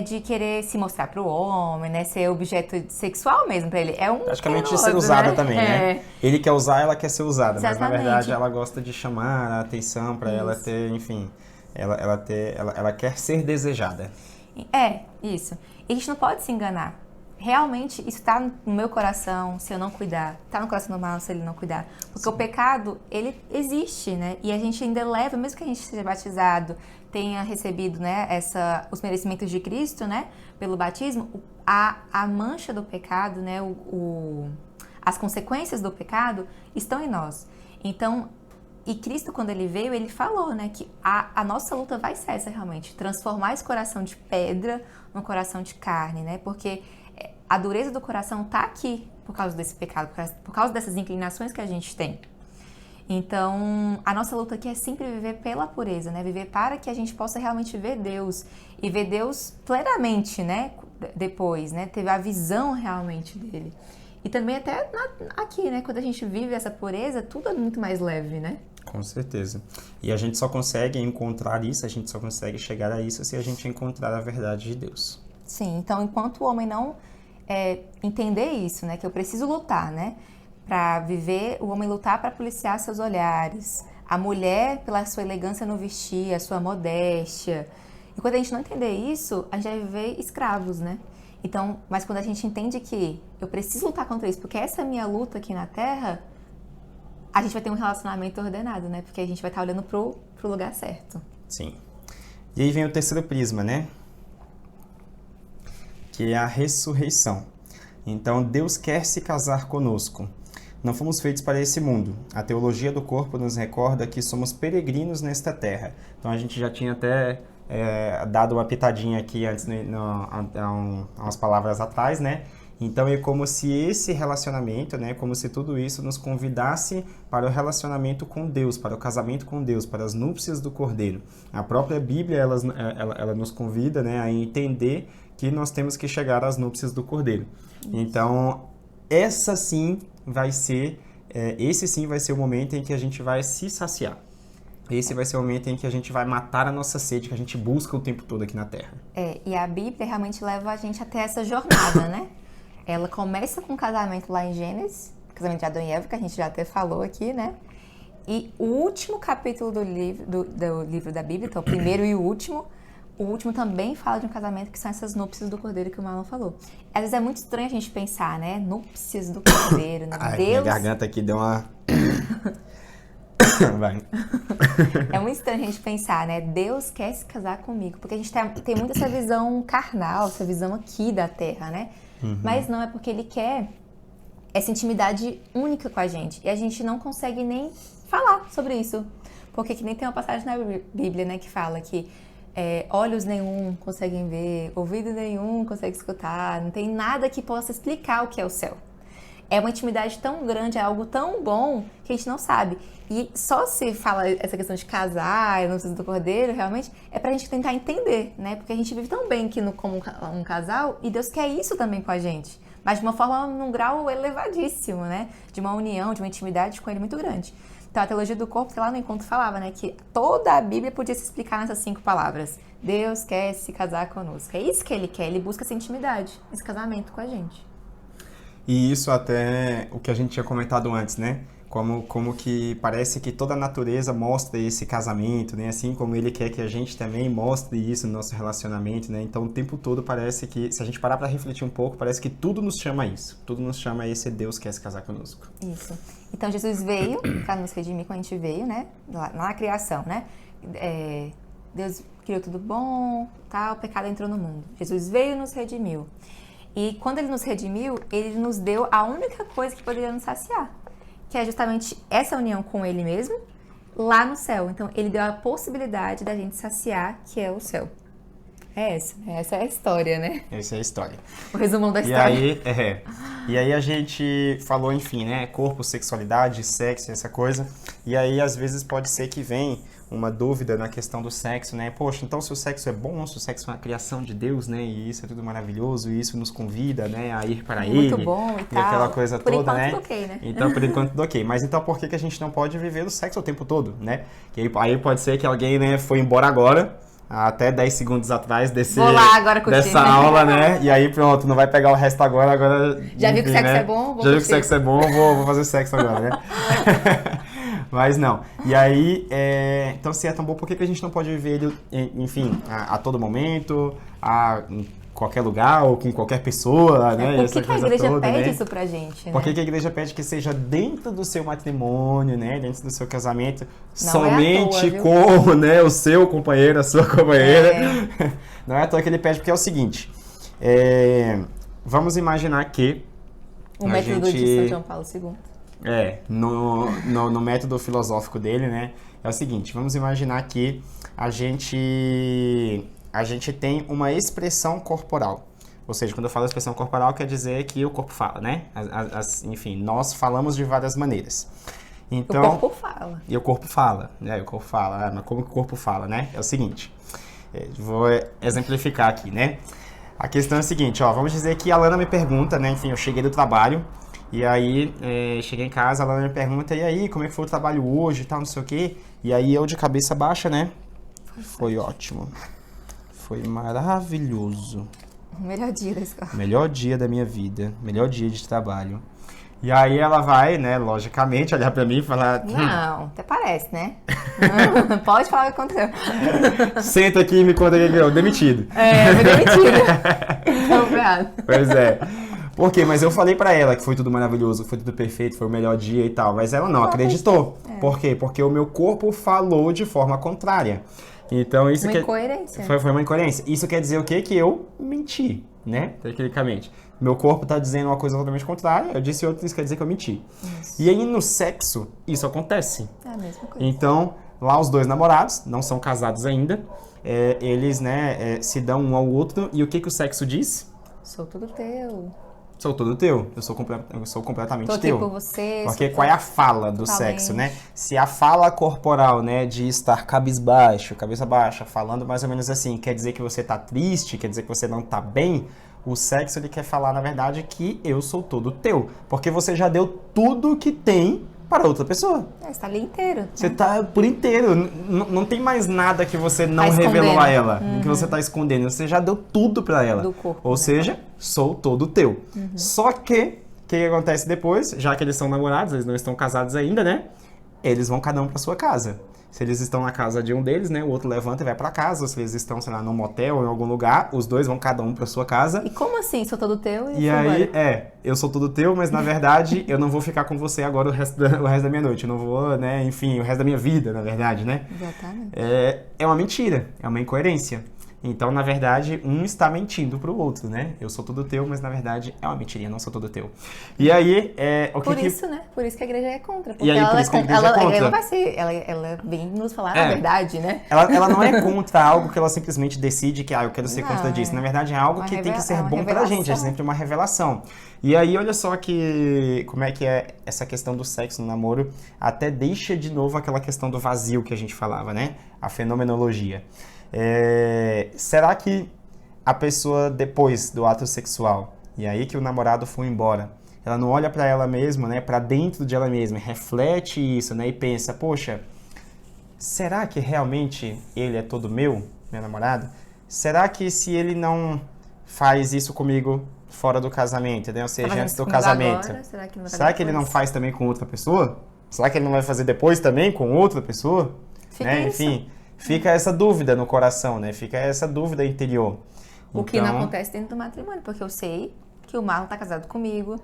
de querer se mostrar para o homem, né, ser objeto sexual mesmo para ele. É praticamente ser usada, né? Também, né? Ele quer usar, ela quer ser usada, Exatamente. Mas na verdade ela gosta de chamar a atenção para ela ter, enfim, ela quer ser desejada. Isso. E a gente não pode se enganar. Realmente, isso está no meu coração se eu não cuidar. Está no coração do Marlon se ele não cuidar. Porque o pecado, ele existe, né? E a gente ainda leva, mesmo que a gente seja batizado, tenha recebido, né, os merecimentos de Cristo, né, pelo batismo, a mancha do pecado, né, as consequências do pecado estão em nós. Então, e Cristo, quando ele veio, ele falou, né, que a nossa luta vai ser essa realmente, transformar esse coração de pedra num coração de carne, né? Porque a dureza do coração está aqui por causa desse pecado, por causa dessas inclinações que a gente tem. Então, a nossa luta aqui é sempre viver pela pureza, né? Viver para que a gente possa realmente ver Deus e ver Deus plenamente, né? Depois, né? Ter a visão realmente dele. E também até aqui, né? Quando a gente vive essa pureza, tudo é muito mais leve, né? Com certeza. E a gente só consegue encontrar isso, a gente só consegue chegar a isso se a gente encontrar a verdade de Deus. Sim, então enquanto o homem não entender isso, né? Que eu preciso lutar, né? Para viver, o homem lutar para policiar seus olhares, A mulher, pela sua elegância no vestir, a sua modéstia. E quando a gente não entender isso, a gente vai viver escravos, né? Então, mas quando a gente entende que eu preciso lutar contra isso, porque essa é a minha luta aqui na Terra, a gente vai ter um relacionamento ordenado, né? Porque a gente vai estar olhando pro lugar certo. Sim. E aí vem o terceiro prisma, né? Que é a ressurreição. Então, Deus quer se casar conosco. Não fomos feitos para esse mundo. A teologia do corpo nos recorda que somos peregrinos nesta terra. Então, a gente já tinha até dado uma pitadinha aqui antes, há umas palavras atrás, né? Então, é como se esse relacionamento, né? Como se tudo isso nos convidasse para o relacionamento com Deus, para o casamento com Deus, para as núpcias do Cordeiro. A própria Bíblia, ela nos convida, né, a entender que nós temos que chegar às núpcias do Cordeiro. Então, esse sim vai ser o momento em que a gente vai se saciar. Esse vai ser o momento em que a gente vai matar a nossa sede, que a gente busca o tempo todo aqui na Terra. E a Bíblia realmente leva a gente até essa jornada, né? Ela começa com o casamento lá em Gênesis, casamento de Adão e Eva, que a gente já até falou aqui, né? E o último capítulo do livro da Bíblia, então o primeiro e o último também fala de um casamento que são essas núpcias do Cordeiro que o Marlon falou. Às vezes é muito estranho a gente pensar, né? Núpcias do Cordeiro, né? Ai, Deus... minha garganta aqui deu uma... Vai. É muito estranho a gente pensar, né? Deus quer se casar comigo. Porque a gente tem muito essa visão carnal, essa visão aqui da Terra, né? Uhum. Mas não, é porque Ele quer essa intimidade única com a gente. E a gente não consegue nem falar sobre isso. Porque que nem tem uma passagem na Bíblia, né? Que fala que olhos nenhum conseguem ver, ouvido nenhum consegue escutar. Não tem nada que possa explicar o que é o céu. É uma intimidade tão grande, é algo tão bom que a gente não sabe. E só se fala essa questão de casar, não precisa do Cordeiro, realmente, é pra gente tentar entender, né? Porque a gente vive tão bem aqui como um casal e Deus quer isso também com a gente. Mas de uma forma, num grau elevadíssimo, né? De uma união, de uma intimidade com Ele muito grande. Então, a teologia do corpo, que lá no encontro falava, né? Que toda a Bíblia podia se explicar nessas 5 palavras. Deus quer se casar conosco. É isso que Ele quer. Ele busca essa intimidade, esse casamento com a gente. E isso até o que a gente tinha comentado antes, né? Como que parece que toda a natureza mostra esse casamento, né? Assim como Ele quer que a gente também mostre isso no nosso relacionamento, né? Então, o tempo todo parece que, se a gente parar para refletir um pouco, parece que tudo nos chama a isso. Tudo nos chama a esse Deus que quer se casar conosco. Isso. Então, Jesus veio para nos redimir quando a gente veio, né? Lá na criação, né? Deus criou tudo bom, tal, o pecado entrou no mundo. Jesus veio e nos redimiu. E quando Ele nos redimiu, Ele nos deu a única coisa que poderia nos saciar, que é justamente essa união com Ele mesmo, lá no céu. Então, Ele deu a possibilidade da gente saciar, que é o céu. Essa é a história, né? Essa é a história. O resumão da história. E aí a gente falou, enfim, né? Corpo, sexualidade, sexo, essa coisa. E aí, às vezes, pode ser que venha uma dúvida na questão do sexo, né? Poxa, então se o sexo é bom, se o sexo é uma criação de Deus, né? E isso é tudo maravilhoso, e isso nos convida, né? A ir para Ele. Muito bom e tal. E aquela coisa toda, né? Por enquanto, ok, né? Então, por enquanto, tudo ok. Mas então, por que a gente não pode viver o sexo o tempo todo, né? Que aí pode ser que alguém, né, foi embora agora, até 10 segundos atrás dessa aula, né? E aí pronto, não vai pegar o resto agora já viu que o sexo é bom? Já viu que o sexo é bom, vou fazer sexo agora, né? Mas não. E aí, então se é tão bom, por que a gente não pode viver ele, enfim, a todo momento, em qualquer lugar ou com qualquer pessoa, né? Por que a igreja pede isso pra gente, né? Por que a igreja pede que seja dentro do seu matrimônio, né? Dentro do seu casamento, não somente é à toa, com, né, o seu companheiro, a sua companheira. Não é à toa que ele pede, porque é o seguinte, vamos imaginar que o método de São João Paulo II. No método filosófico dele, né? É o seguinte, vamos imaginar que a gente tem uma expressão corporal. Ou seja, quando eu falo expressão corporal, quer dizer que o corpo fala, né? Enfim, nós falamos de várias maneiras. Então, o corpo fala. E o corpo fala, né? O corpo fala. Mas como que o corpo fala, né? É o seguinte, vou exemplificar aqui, né? A questão é a seguinte, ó, vamos dizer que a Lana me pergunta, né? Enfim, eu cheguei do trabalho, e aí cheguei em casa, a Lana me pergunta, e aí, como é que foi o trabalho hoje e tal, não sei o quê. E aí eu de cabeça baixa, né? Foi ótimo. Foi maravilhoso. O melhor dia da escola. Melhor dia da minha vida. Melhor dia de trabalho. E aí ela vai, né, logicamente, olhar pra mim e falar... Não, até parece, né? Pode falar o que aconteceu. Senta aqui e me conta o que é demitido. Foi demitido. Então, obrigado. Pois é. Por quê? Mas eu falei pra ela que foi tudo maravilhoso, foi tudo perfeito, foi o melhor dia e tal. Mas ela não acreditou. Por quê? Porque o meu corpo falou de forma contrária. Então isso Uma incoerência. Foi uma incoerência. Isso quer dizer o quê? Que eu menti, né? Tecnicamente. Meu corpo tá dizendo uma coisa totalmente contrária, eu disse outra, isso quer dizer que eu menti. Isso. E aí no sexo, isso acontece. É a mesma coisa. Então, lá os dois namorados, não são casados ainda, eles, né, se dão um ao outro. E o que o sexo diz? Sou tudo teu. Sou todo teu, eu sou completamente Tô aqui teu. por você. Porque qual é a fala do sexo, né? Se a fala corporal, né, de estar cabisbaixo, cabeça baixa, falando mais ou menos assim, quer dizer que você tá triste, quer dizer que você não tá bem, o sexo ele quer falar, na verdade, que eu sou todo teu. Porque você já deu tudo que tem para outra pessoa. Você tá ali inteiro. Você tá por inteiro. Não tem mais nada que você não revelou a ela, que você tá escondendo. Você já deu tudo para ela. Do corpo, Ou né? seja, sou todo teu. Só que, o que acontece depois? Já que eles são namorados, eles não estão casados ainda, né? Eles vão cada um para sua casa. Se eles estão na casa de um deles, né? O outro levanta e vai para casa. Ou se eles estão, sei lá, num motel ou em algum lugar, os dois vão cada um para sua casa. E como assim? Sou todo teu E aí, eu sou tudo teu, mas na verdade eu não vou ficar com você agora o resto da minha noite. Eu não vou, né, enfim, o resto da minha vida, na verdade, né? Exatamente. É uma mentira, é uma incoerência. Então, na verdade, um está mentindo pro outro, né? Eu sou todo teu, mas na verdade é uma mentirinha, não sou todo teu. E aí, Por isso, né? Por isso que a igreja é contra. Porque E aí, por isso que a igreja é contra. Ela vai ser. Ela vem nos falar a verdade, né? Ela não é contra algo que ela simplesmente decide que eu quero ser contra Não, disso. Na verdade, é algo uma que tem que ser uma bom pra gente, é revelação. sempre uma revelação. E aí, olha só como é que é essa questão do sexo no namoro, até deixa de novo aquela questão do vazio que a gente falava, né? A fenomenologia. Será que a pessoa, depois do ato sexual, e aí que o namorado foi embora, ela não olha pra ela mesma, né? Pra dentro de ela mesma, reflete isso, né? E pensa, poxa, será que realmente ele é todo meu namorado? Será que se ele não faz isso comigo fora do casamento, né? Ou seja, antes do casamento, agora, será que, será que ele não faz também com outra pessoa? Será que ele não vai fazer depois também com outra pessoa? Fica né? isso. Enfim, fica essa dúvida no coração, né? Fica essa dúvida interior. O que não acontece dentro do matrimônio, porque eu sei que o Marlon tá casado comigo,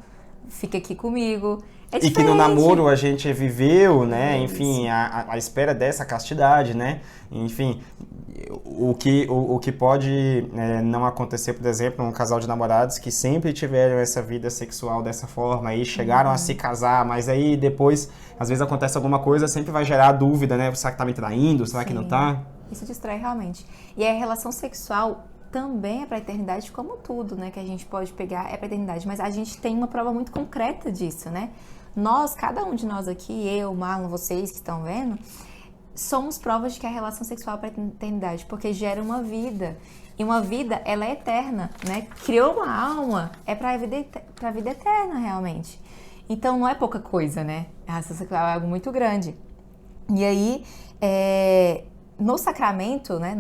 fica aqui comigo. É e que diferente. no namoro a gente viveu, né? É Enfim, a espera dessa castidade, né? Enfim, o que pode não acontecer, por exemplo, um casal de namorados que sempre tiveram essa vida sexual dessa forma e chegaram a se casar, mas aí depois, às vezes acontece alguma coisa, sempre vai gerar dúvida, né? Será que tá me traindo? Será que não tá? Isso distrai realmente. E a relação sexual também é pra eternidade, como tudo, né? Que a gente pode pegar é pra eternidade. Mas a gente tem uma prova muito concreta disso, né? Nós, cada um de nós aqui, eu, Marlon, vocês que estão vendo, somos provas de que a relação sexual é pra eternidade, porque gera uma vida. E uma vida, ela é eterna, né? Criou uma alma, é pra vida eterna, realmente. Então, não é pouca coisa, né? A relação sexual é algo muito grande. E aí, no sacramento, né?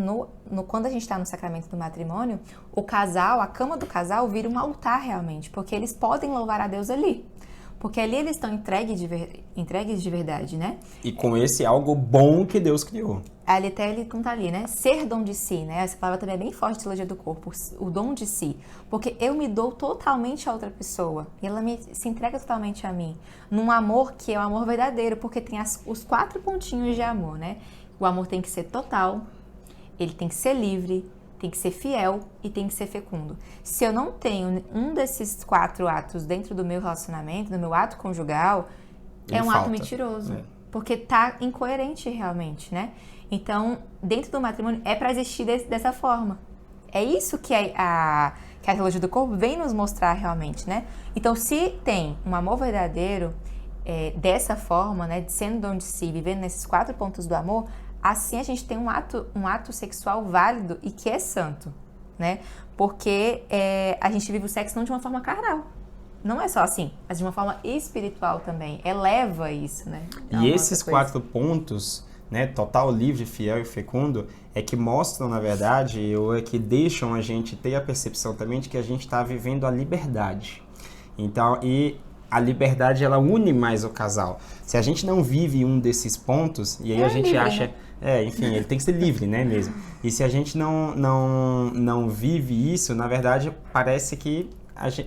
Quando a gente está no sacramento do matrimônio, o casal, a cama do casal vira um altar realmente, porque eles podem louvar a Deus ali. Porque ali eles estão entregues de verdade, né? E com esse algo bom que Deus criou. Ali até ele conta ali, né? Ser dom de si, né? Essa palavra também é bem forte, teologia do corpo, o dom de si. Porque eu me dou totalmente a outra pessoa. E ela se entrega totalmente a mim. Num amor que é o amor verdadeiro, porque tem os 4 pontinhos de amor, né? O amor tem que ser total, ele tem que ser livre, tem que ser fiel e tem que ser fecundo. Se eu não tenho um desses 4 atos dentro do meu relacionamento, do meu ato conjugal, é um ato mentiroso. Porque tá incoerente realmente, né? Então, dentro do matrimônio, é para existir dessa forma. É isso que a teologia do corpo vem nos mostrar realmente, né? Então, se tem um amor verdadeiro dessa forma, né? Sendo dom de si, vivendo nesses 4 pontos do amor, assim a gente tem um ato sexual válido e que é santo, né? Porque a gente vive o sexo não de uma forma carnal. Não é só assim, mas de uma forma espiritual também. Eleva isso, né? E esses 4 pontos, né? Total, livre, fiel e fecundo, é que mostram, na verdade, ou é que deixam a gente ter a percepção também de que a gente está vivendo a liberdade. Então, e a liberdade, ela une mais o casal. Se a gente não vive um desses pontos, e aí a gente livre, acha... né? Enfim, ele tem que ser livre, né, mesmo. E se a gente não vive isso, na verdade, parece que...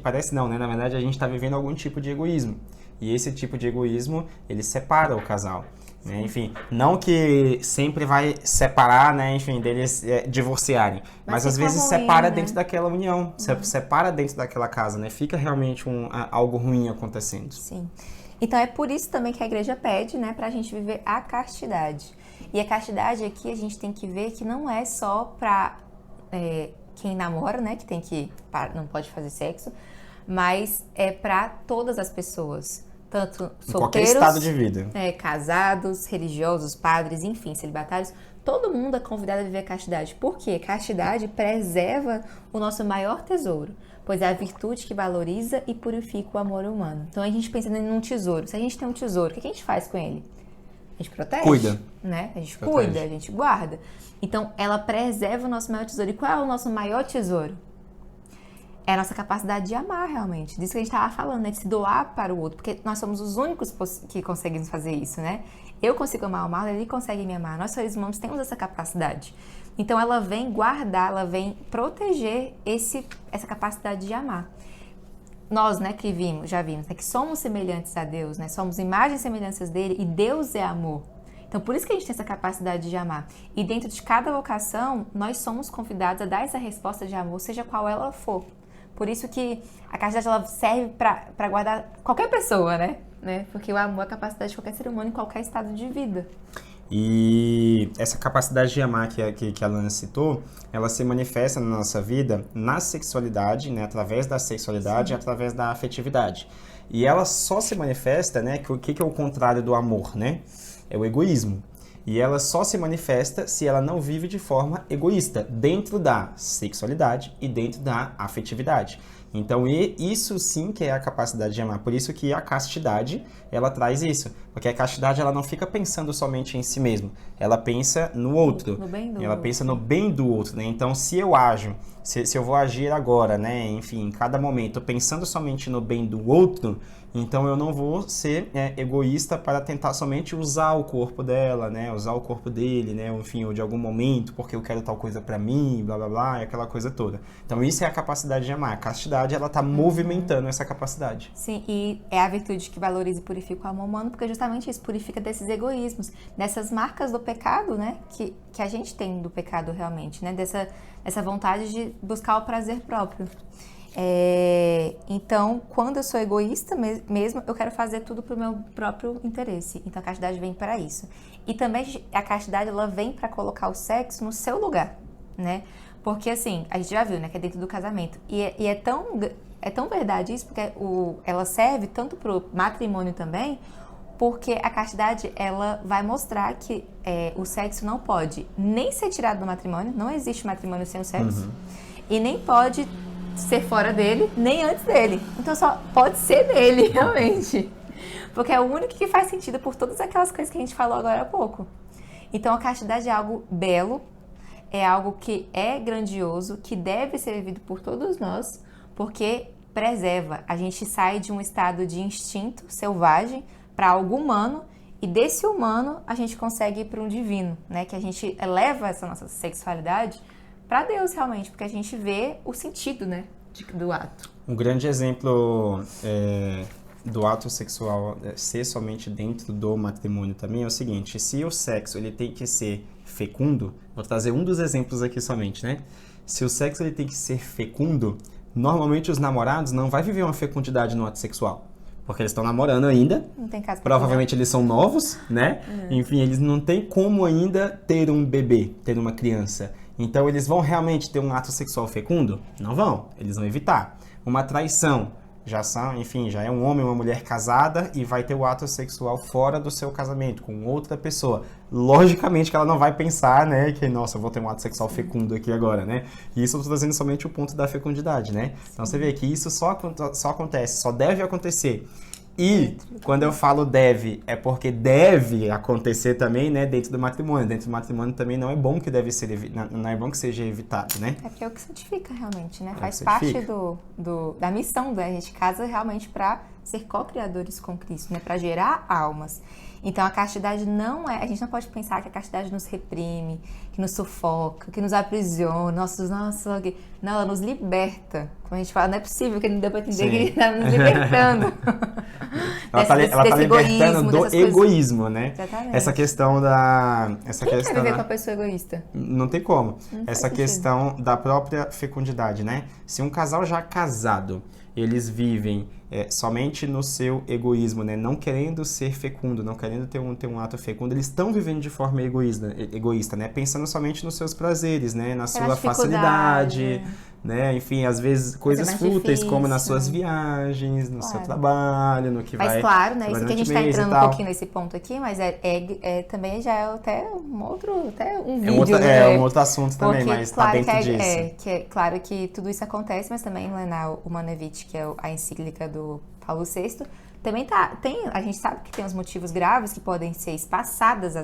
parece não, né? Na verdade, a gente está vivendo algum tipo de egoísmo. E esse tipo de egoísmo, ele separa o casal. Né? Enfim, não que sempre vai separar, né? Enfim, deles divorciarem. Mas às vezes ruim, separa né? dentro daquela união. Separa dentro daquela casa, né? Fica realmente algo ruim acontecendo. Sim. Então é por isso também que a igreja pede, né, pra gente viver a castidade. E a castidade aqui a gente tem que ver que não é só pra quem namora, né, que não pode fazer sexo, mas é pra todas as pessoas. Tanto Em qualquer solteiros, estado de vida. casados, religiosos, padres, enfim, celibatários, todo mundo é convidado a viver a castidade. Por quê? Castidade preserva o nosso maior tesouro, pois é a virtude que valoriza e purifica o amor humano. Então a gente pensa num tesouro. Se a gente tem um tesouro, o que a gente faz com ele? A gente protege. Cuida. Né? A gente Protege. cuida, a gente guarda. Então ela preserva o nosso maior tesouro. E qual é o nosso maior tesouro? É a nossa capacidade de amar, realmente. Disso que a gente estava falando, né? De se doar para o outro. Porque nós somos os únicos que conseguimos fazer isso, né? Eu consigo amar o Marlon, ele consegue me amar. Nós, seres humanos, temos essa capacidade. Então, ela vem guardar, ela vem proteger essa capacidade de amar. Nós, né, que já vimos, né? Que somos semelhantes a Deus, né? Somos imagens e semelhanças dele e Deus é amor. Então, por isso que a gente tem essa capacidade de amar. E dentro de cada vocação, nós somos convidados a dar essa resposta de amor, seja qual ela for. Por isso que a castidade ela serve para guardar qualquer pessoa, né? Porque o amor é a capacidade de qualquer ser humano em qualquer estado de vida. E essa capacidade de amar que a Lana citou, ela se manifesta na nossa vida na sexualidade, né? Através da sexualidade e através da afetividade. E ela só se manifesta, né? O que é o contrário do amor, né? É o egoísmo. E ela só se manifesta se ela não vive de forma egoísta, dentro da sexualidade e dentro da afetividade. Então, isso sim que é a capacidade de amar. Por isso que a castidade, ela traz isso. Porque a castidade, ela não fica pensando somente em si mesma. Ela pensa no outro. No bem do ela outro. pensa no bem do outro, né? Então, se eu ajo, se eu vou agir agora, né? Enfim, em cada momento, pensando somente no bem do outro, então eu não vou ser egoísta para tentar somente usar o corpo dela, né? Usar o corpo dele, né? Enfim, ou de algum momento, porque eu quero tal coisa pra mim, blá blá blá, e aquela coisa toda. Então isso é a capacidade de amar. A castidade, ela tá movimentando essa capacidade. Sim, e é a virtude que valoriza e purifica o amor humano, porque justamente isso purifica desses egoísmos, dessas marcas do pecado, né? Que a gente tem do pecado realmente, né? Dessa vontade de buscar o prazer próprio. Então, quando eu sou egoísta mesmo, eu quero fazer tudo pro meu próprio interesse. Então, a castidade vem para isso. E também a castidade, ela vem para colocar o sexo no seu lugar, né? Porque, assim, a gente já viu, né, que é dentro do casamento. E é tão verdade isso, porque ela serve tanto pro matrimônio também, porque a castidade, ela vai mostrar que o sexo não pode nem ser tirado do matrimônio, não existe matrimônio sem o sexo, e nem pode ser fora dele, nem antes dele. Então só pode ser dele, realmente. Porque é o único que faz sentido por todas aquelas coisas que a gente falou agora há pouco. Então a castidade é algo belo, é algo que é grandioso, que deve ser vivido por todos nós, porque preserva. A gente sai de um estado de instinto selvagem para algo humano, e desse humano a gente consegue ir para um divino, né? Que a gente eleva essa nossa sexualidade para Deus, realmente, porque a gente vê o sentido, né, do ato. Um grande exemplo do ato sexual ser somente dentro do matrimônio também é o seguinte: se o sexo ele tem que ser fecundo, vou trazer um dos exemplos aqui somente, né? Se o sexo ele tem que ser fecundo, normalmente os namorados não vão viver uma fecundidade no ato sexual. Porque eles estão namorando ainda. Não tem caso. Provavelmente eles são novos, né? Enfim, eles não têm como ainda ter um bebê, ter uma criança. Então, eles vão realmente ter um ato sexual fecundo? Não vão. Eles vão evitar. Uma traição. Já é um homem ou uma mulher casada e vai ter o ato sexual fora do seu casamento, com outra pessoa. Logicamente que ela não vai pensar, né, que, nossa, eu vou ter um ato sexual fecundo aqui agora, né? E isso eu tô trazendo somente o ponto da fecundidade, né? Então você vê que isso só acontece, só deve acontecer. E quando eu falo deve, é porque deve acontecer também, né, dentro do matrimônio. Dentro do matrimônio também não é bom que não é bom que seja evitado, né? É porque é o que santifica realmente, né? Faz parte da missão, né? A gente casa realmente para ser co-criadores com Cristo, né? Para gerar almas. Então a castidade não é, a gente não pode pensar que a castidade nos reprime, que nos sufoca, que nos aprisiona, nossa, não, ela nos liberta. Como a gente fala, não é possível que não deu para entender Sim. que ele está nos libertando. Ela tá libertando do egoísmo, né? Exatamente. Essa questão da... Quem quer viver com a pessoa egoísta? Não tem como. Não Essa faz questão da própria fecundidade, né? Se um casal já casado, eles vivem somente no seu egoísmo, né? Não querendo ser fecundo, não querendo ter um ato fecundo, eles estão vivendo de forma egoísta, né? Pensando somente nos seus prazeres, né? Na sua facilidade, né? Enfim, às vezes coisas fúteis, como nas suas viagens, no seu trabalho, no que vai... Mas claro, né? Isso que a gente está entrando um pouquinho nesse ponto aqui, mas também já é até um vídeo, né? É um outro assunto também, porque, mas claro, tá dentro disso. É claro que tudo isso acontece, mas também Leonel Umanovich, que é a encíclica do Paulo VI, também a gente sabe que tem os motivos graves que podem ser espaçadas a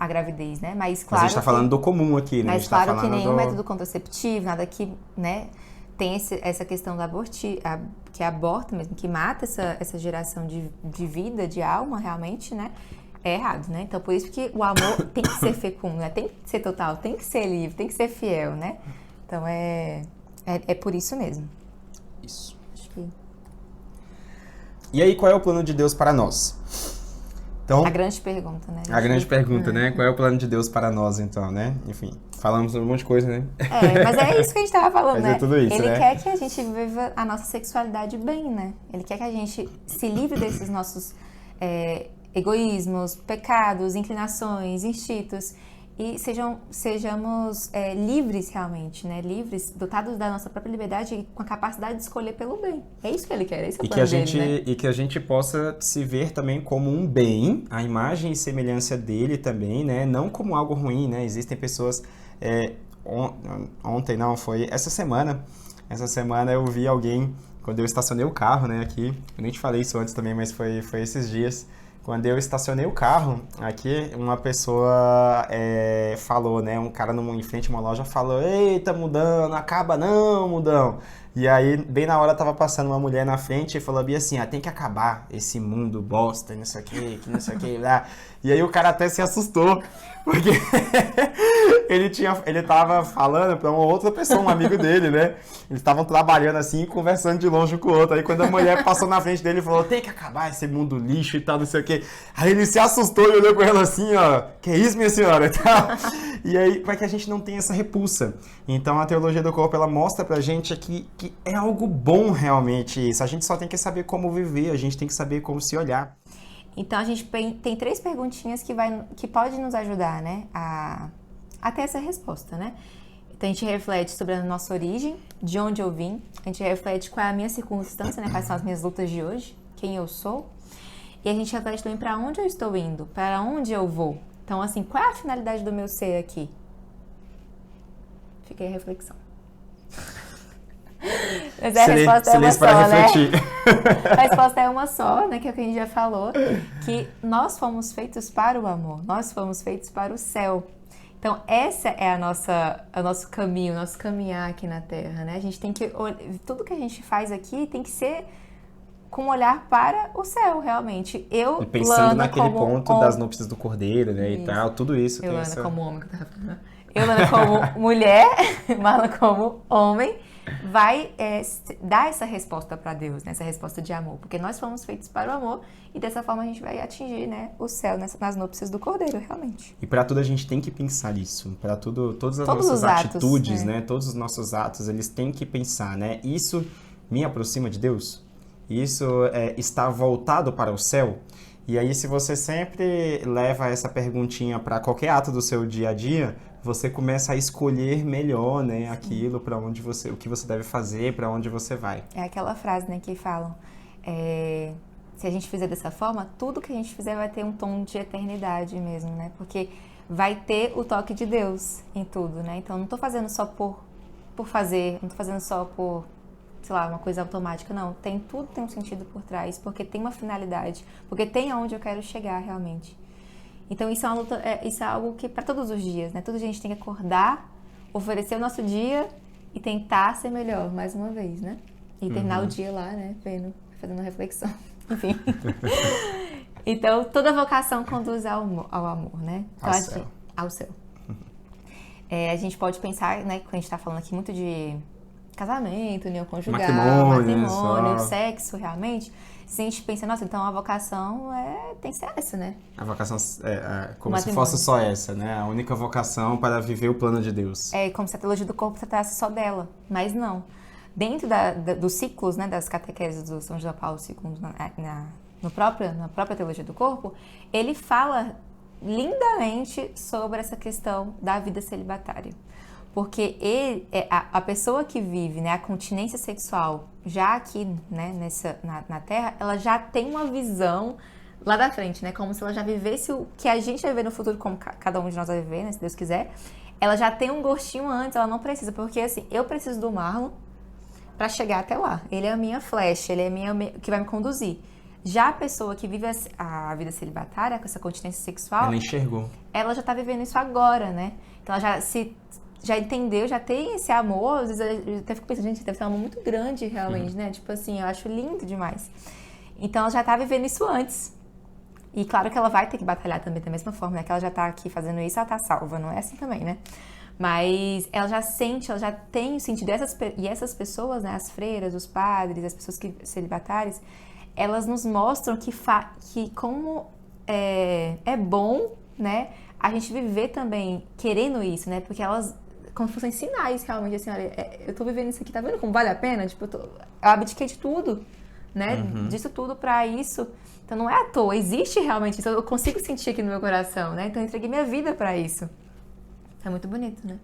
gravidez, né? Mas claro, a gente tá falando do comum aqui, né? Mas claro que nenhum método contraceptivo, nada que, né, tem essa questão da que aborta mesmo, que mata essa geração de vida, de alma, realmente, né? É errado, né? Então, por isso que o amor tem que ser fecundo, né? Tem que ser total, tem que ser livre, tem que ser fiel, né? Então, é por isso mesmo. Isso. Acho que... E aí, qual é o plano de Deus para nós? Então, a grande pergunta, né? A grande pergunta, né? Qual é o plano de Deus para nós, então, né? Enfim, falamos um monte de coisa, né? Mas é isso que a gente tava falando, né? Tudo isso, Ele né? quer que a gente viva a nossa sexualidade bem, né? Ele quer que a gente se livre desses nossos egoísmos, pecados, inclinações, instintos e sejamos livres realmente, né? Livres, dotados da nossa própria liberdade e com a capacidade de escolher pelo bem. É isso que ele quer, esse é o plano dele, né? E que a gente possa se ver também como um bem, a imagem e semelhança dele também, né? Não como algo ruim, né? Existem pessoas... Ontem, não, foi essa semana. Essa semana eu vi alguém, quando eu estacionei o carro, né, aqui, eu nem te falei isso antes também, mas foi esses dias. Quando eu estacionei o carro, aqui, uma pessoa falou, né? Um cara em frente a uma loja falou: "Eita, mudão, não acaba não, mudão." E aí, bem na hora, tava passando uma mulher na frente e falou bem assim: tem que acabar esse mundo bosta, não sei o que, lá. E aí o cara até se assustou, porque ele tava falando pra uma outra pessoa, um amigo dele, né? Eles estavam trabalhando assim, conversando de longe com o outro. Aí quando a mulher passou na frente dele, falou: "Tem que acabar esse mundo lixo e tal, não sei o que." Aí ele se assustou e olhou com ela assim, ó: "Que isso, minha senhora?" E tal. E aí, para que a gente não tenha essa repulsa. Então a teologia do corpo, ela mostra pra gente que é algo bom realmente isso. A gente só tem que saber como viver, a gente tem que saber como se olhar. Então a gente tem 3 perguntinhas que podem nos ajudar, né, a ter essa resposta, né? Então a gente reflete sobre a nossa origem, de onde eu vim, a gente reflete qual é a minha circunstância, né, quais são as minhas lutas de hoje, quem eu sou, e a gente reflete também para onde eu estou indo, para onde eu vou. Então, assim, qual é a finalidade do meu ser aqui? Fica aí a reflexão. Mas a resposta é uma só, né? A resposta é uma só, né? Que é o que a gente já falou, que nós fomos feitos para o amor, nós fomos feitos para o céu. Então, essa é o nosso caminho, o nosso caminhar aqui na Terra, né? A gente tem que... Tudo que a gente faz aqui tem que ser com um olhar para o céu, realmente. E pensando naquele ponto das núpcias do Cordeiro, né? Isso. E tal, tudo isso. Eu, Lana, como homem, que eu tava falando. Eu, Lana, como mulher, Marlon, como homem, vai dar essa resposta para Deus, né? Essa resposta de amor. Porque nós fomos feitos para o amor e dessa forma a gente vai atingir, né, o céu nas núpcias do Cordeiro, realmente. E para tudo a gente tem que pensar isso. Para tudo, todas as nossas atitudes, né? Todos os nossos atos, eles têm que pensar, né? Isso me aproxima de Deus? Isso está voltado para o céu? E aí, se você sempre leva essa perguntinha para qualquer ato do seu dia a dia, você começa a escolher melhor, né, aquilo para onde o que você deve fazer, para onde você vai. É aquela frase, né, que falam, se a gente fizer dessa forma, tudo que a gente fizer vai ter um tom de eternidade mesmo, né? Porque vai ter o toque de Deus em tudo, né? Então, não estou fazendo só por fazer, não estou fazendo só por, sei lá, uma coisa automática, não. Tudo tem um sentido por trás, porque tem uma finalidade, porque tem aonde eu quero chegar realmente. Então isso é uma luta, isso é algo que para todos os dias, né? Todo dia a gente tem que acordar, oferecer o nosso dia e tentar ser melhor, mais uma vez, né? E terminar o dia lá, né? Vendo fazendo reflexão. Enfim. Então, toda vocação conduz ao amor, né? Então, ao céu. A gente pode pensar, né, quando a gente tá falando aqui muito de casamento, união conjugal, matrimônio, sexo, realmente, se a gente pensa, nossa, então a vocação tem que ser essa, né? A vocação é como se fosse só essa, né? A única vocação para viver o plano de Deus. É como se a teologia do corpo tratasse só dela, mas não. Dentro dos ciclos, né, das catequeses do São João Paulo II na própria teologia do corpo, ele fala lindamente sobre essa questão da vida celibatária. Porque a pessoa que vive, né, a continência sexual, já aqui, né, na Terra, ela já tem uma visão lá da frente, né? Como se ela já vivesse o que a gente vai viver no futuro, como cada um de nós vai viver, né, se Deus quiser. Ela já tem um gostinho antes, ela não precisa. Porque, assim, eu preciso do Marlon para chegar até lá. Ele é a minha flecha, ele é que vai me conduzir. Já a pessoa que vive a vida celibatária, com essa continência sexual... Ela enxergou. Ela já tá vivendo isso agora, né? Então, ela já entendeu, já tem esse amor. Às vezes eu até fico pensando, gente, deve ser um amor muito grande, realmente, né? Tipo assim, eu acho lindo demais. Então, ela já tá vivendo isso antes. E claro que ela vai ter que batalhar também da mesma forma, né? Que ela já tá aqui fazendo isso, ela tá salva, não é assim também, né? Mas ela já sente, ela já tem o sentido. E essas pessoas, né? As freiras, os padres, as pessoas celibatárias, elas nos mostram que como é bom, né? A gente viver também querendo isso, né? Porque elas, como se fossem sinais, realmente, assim, olha, eu tô vivendo isso aqui, tá vendo como vale a pena? Tipo, eu abdiquei de tudo, né? Disso tudo pra isso. Então não é à toa, existe realmente isso. Eu consigo sentir aqui no meu coração, né? Então eu entreguei minha vida pra isso. É muito bonito, né?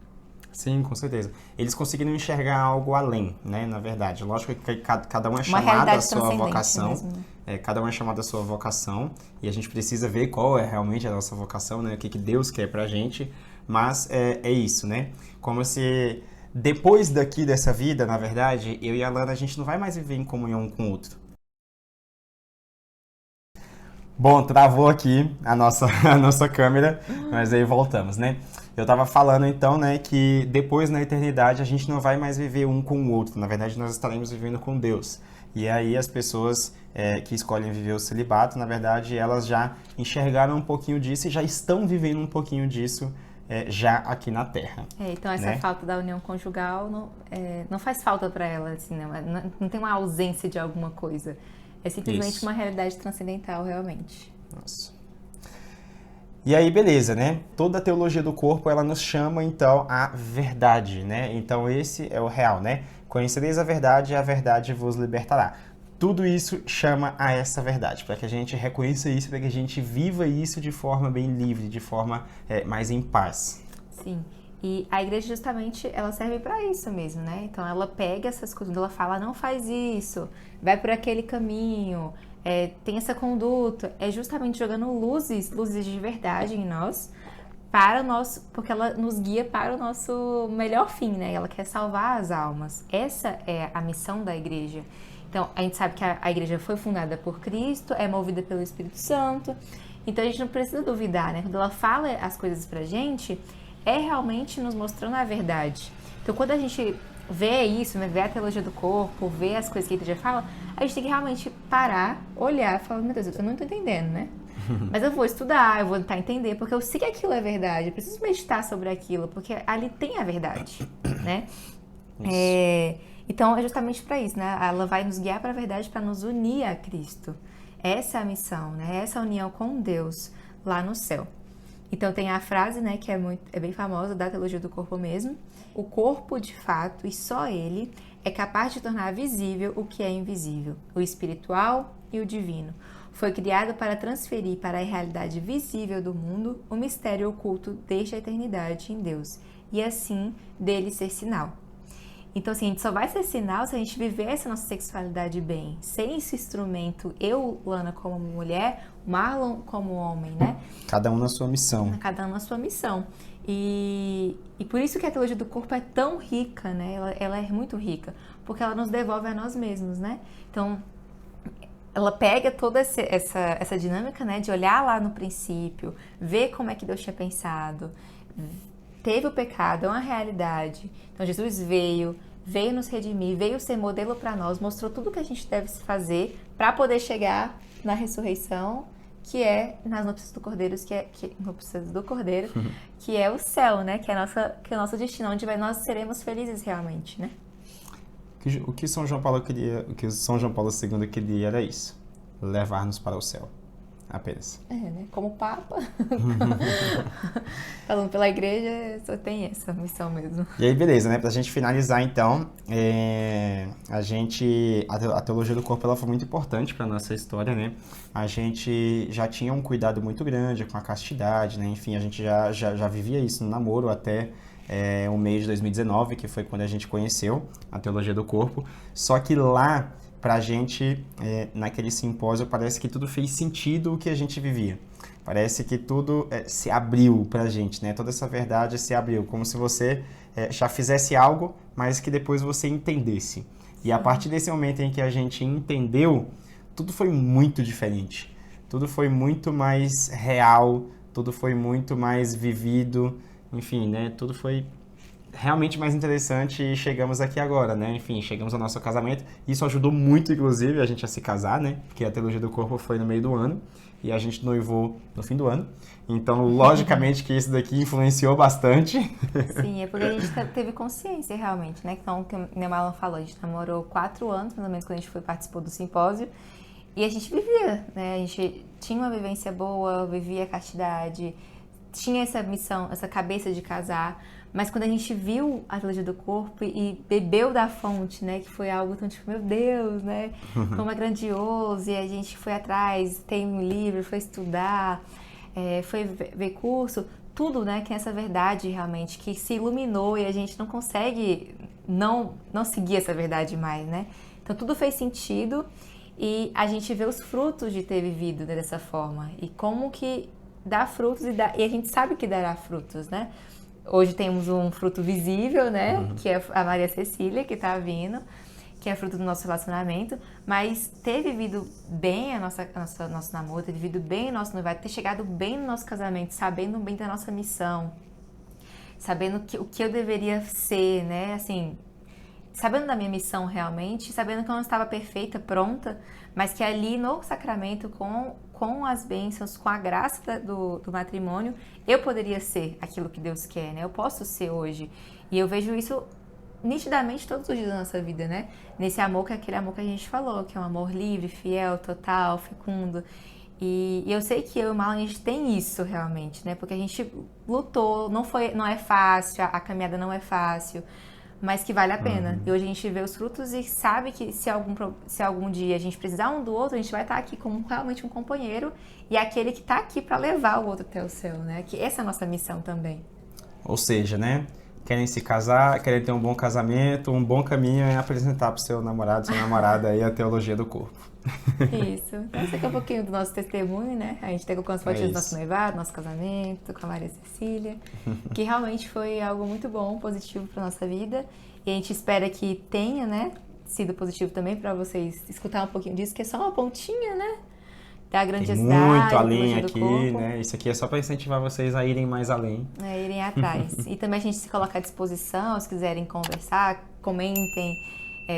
Sim, com certeza. Eles conseguiram enxergar algo além, né? Na verdade. Lógico que cada um é chamado à sua vocação. Mesmo, né? Cada um é chamado à sua vocação. E a gente precisa ver qual é realmente a nossa vocação, né? O que Deus quer pra gente. Mas é isso, né? Como se depois dessa vida, na verdade, eu e a Lana, a gente não vai mais viver em comunhão um com o outro. Bom, travou aqui a nossa câmera, mas aí voltamos, né? Eu tava falando então, né, que depois na eternidade a gente não vai mais viver um com o outro. Na verdade, nós estaremos vivendo com Deus. E aí as pessoas que escolhem viver o celibato, na verdade, elas já enxergaram um pouquinho disso e já estão vivendo um pouquinho disso já aqui na Terra. Então essa falta da união conjugal não faz falta para ela, assim, não tem uma ausência de alguma coisa. É simplesmente uma realidade transcendental, realmente. Nossa. E aí, beleza, né? Toda a teologia do corpo, ela nos chama, então, à verdade, né? Então, esse é o real, né? Conhecereis a verdade e a verdade vos libertará. Tudo isso chama a essa verdade, para que a gente reconheça isso, para que a gente viva isso de forma bem livre, de forma mais em paz. Sim. E a igreja, justamente, ela serve para isso mesmo, né? Então, ela pega essas coisas, ela fala, não faz isso, vai por aquele caminho, tem essa conduta. É justamente jogando luzes de verdade em nós, porque ela nos guia para o nosso melhor fim, né? Ela quer salvar as almas. Essa é a missão da igreja. Então, a gente sabe que a igreja foi fundada por Cristo, é movida pelo Espírito Santo. Então, a gente não precisa duvidar, né? Quando ela fala as coisas pra gente, é realmente nos mostrando a verdade. Então, quando a gente vê isso, né, vê a teologia do corpo, vê as coisas que a igreja fala, a gente tem que realmente parar, olhar e falar, meu Deus, eu não estou entendendo, né? Mas eu vou estudar, eu vou tentar entender, porque eu sei que aquilo é verdade, eu preciso meditar sobre aquilo, porque ali tem a verdade, né? Então, é justamente para isso, né? Ela vai nos guiar para a verdade, para nos unir a Cristo. Essa é a missão, né? Essa união com Deus lá no céu. Então tem a frase, né, que é bem famosa, da teologia do corpo mesmo. O corpo, de fato, e só ele, é capaz de tornar visível o que é invisível, o espiritual e o divino. Foi criado para transferir para a realidade visível do mundo o mistério oculto desde a eternidade em Deus, e assim dele ser sinal. Então, assim, a gente só vai ser sinal se a gente viver essa nossa sexualidade bem. Sem esse instrumento, eu, Lana, como mulher, Marlon como homem, né? Cada um na sua missão. Cada um na sua missão. E por isso que a teologia do corpo é tão rica, né? Ela é muito rica, porque ela nos devolve a nós mesmos, né? Então, ela pega toda essa dinâmica, né? De olhar lá no princípio, ver como é que Deus tinha pensado, teve o pecado, é uma realidade. Então, Jesus veio, veio nos redimir, veio ser modelo para nós, mostrou tudo que a gente deve fazer para poder chegar na ressurreição, que é nas núpcias do Cordeiro, núpcias do Cordeiro, que é o céu, né? Que é o nosso destino, onde nós seremos felizes realmente, né? O que São João Paulo queria, o que São João Paulo II queria era isso, levar-nos para o céu, apenas. Né? Como Papa, falando pela igreja, só tem essa missão mesmo. E aí, beleza, né? Pra gente finalizar, então, a teologia do corpo ela foi muito importante para nossa história, né? A gente já tinha um cuidado muito grande com a castidade, né? Enfim, a gente já vivia isso no namoro até o mês de 2019, que foi quando a gente conheceu a teologia do corpo. Só que lá, pra gente, naquele simpósio, parece que tudo fez sentido o que a gente vivia. Parece que tudo se abriu pra gente, né? Toda essa verdade se abriu, como se você já fizesse algo, mas que depois você entendesse. E a partir desse momento em que a gente entendeu, tudo foi muito diferente. Tudo foi muito mais real, tudo foi muito mais vivido, enfim, né? Tudo foi realmente mais interessante e chegamos aqui agora, né? Enfim, chegamos ao nosso casamento. Isso ajudou muito, inclusive, a gente a se casar, né? Porque a teologia do corpo foi no meio do ano e a gente noivou no fim do ano. Então, logicamente que isso daqui influenciou bastante. Sim, é porque a gente teve consciência realmente, né? Então, como o Marlon falou, a gente namorou 4 anos, mais ou menos, quando a gente participou do simpósio. E a gente vivia, né? A gente tinha uma vivência boa, vivia a castidade, tinha essa missão, essa cabeça de casar, mas quando a gente viu a teologia do corpo e bebeu da fonte, né, que foi algo tão tipo, meu Deus, né, como é grandioso, e a gente foi atrás, tem um livro, foi estudar, foi ver curso, tudo, né, que é essa verdade realmente, que se iluminou e a gente não consegue não seguir essa verdade mais, né, então tudo fez sentido e a gente vê os frutos de ter vivido dessa forma e como que dá frutos e a gente sabe que dará frutos, né? Hoje temos um fruto visível, né? Que é a Maria Cecília, que tá vindo, que é fruto do nosso relacionamento, mas ter vivido bem nosso namoro, ter vivido bem o nosso noivado, ter chegado bem no nosso casamento, sabendo bem da nossa missão, sabendo o que eu deveria ser, né? Assim, sabendo da minha missão realmente, sabendo que eu não estava perfeita, pronta, mas que ali no sacramento, com as bênçãos, com a graça do matrimônio, eu poderia ser aquilo que Deus quer, né? Eu posso ser hoje. E eu vejo isso nitidamente todos os dias da nossa vida, né? Nesse amor, que é aquele amor que a gente falou, que é um amor livre, fiel, total, fecundo. E eu sei que eu e o Marlon, a gente tem isso realmente, né? Porque a gente lutou, não é fácil, a caminhada não é fácil, mas que vale a pena. E hoje a gente vê os frutos e sabe que se algum dia a gente precisar um do outro, a gente vai estar aqui como realmente um companheiro e aquele que está aqui para levar o outro até o céu, né? Que essa é a nossa missão também. Ou seja, né? Querem se casar, querem ter um bom casamento, um bom caminho é apresentar para o seu namorado, sua namorada aí a teologia do corpo. Isso. Então, esse aqui é um pouquinho do nosso testemunho, né? A gente pegou com as fotinhas do nosso noivado, nosso casamento, com a Maria Cecília, que realmente foi algo muito bom, positivo para nossa vida. E a gente espera que tenha, né, sido positivo também para vocês escutar um pouquinho disso, que é só uma pontinha, né? Da grandiosidade. Tem muito além aqui, né? Isso aqui é só para incentivar vocês a irem mais além. Irem atrás. E também a gente se coloca à disposição, se quiserem conversar, comentem,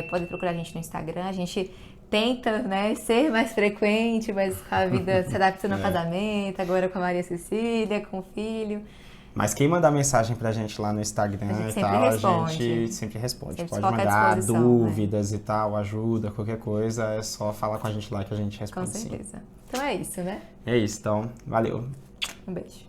podem procurar a gente no Instagram. A gente tenta, né, ser mais frequente, mas a vida se adaptando ao casamento, agora com a Maria Cecília, com o filho. Mas quem mandar mensagem pra gente lá no Instagram e tal, a gente sempre responde. Sempre pode mandar dúvidas, né, e tal, ajuda, qualquer coisa, é só falar com a gente lá que a gente responde. Com certeza. Sim. Então é isso, né? É isso, então, valeu. Um beijo.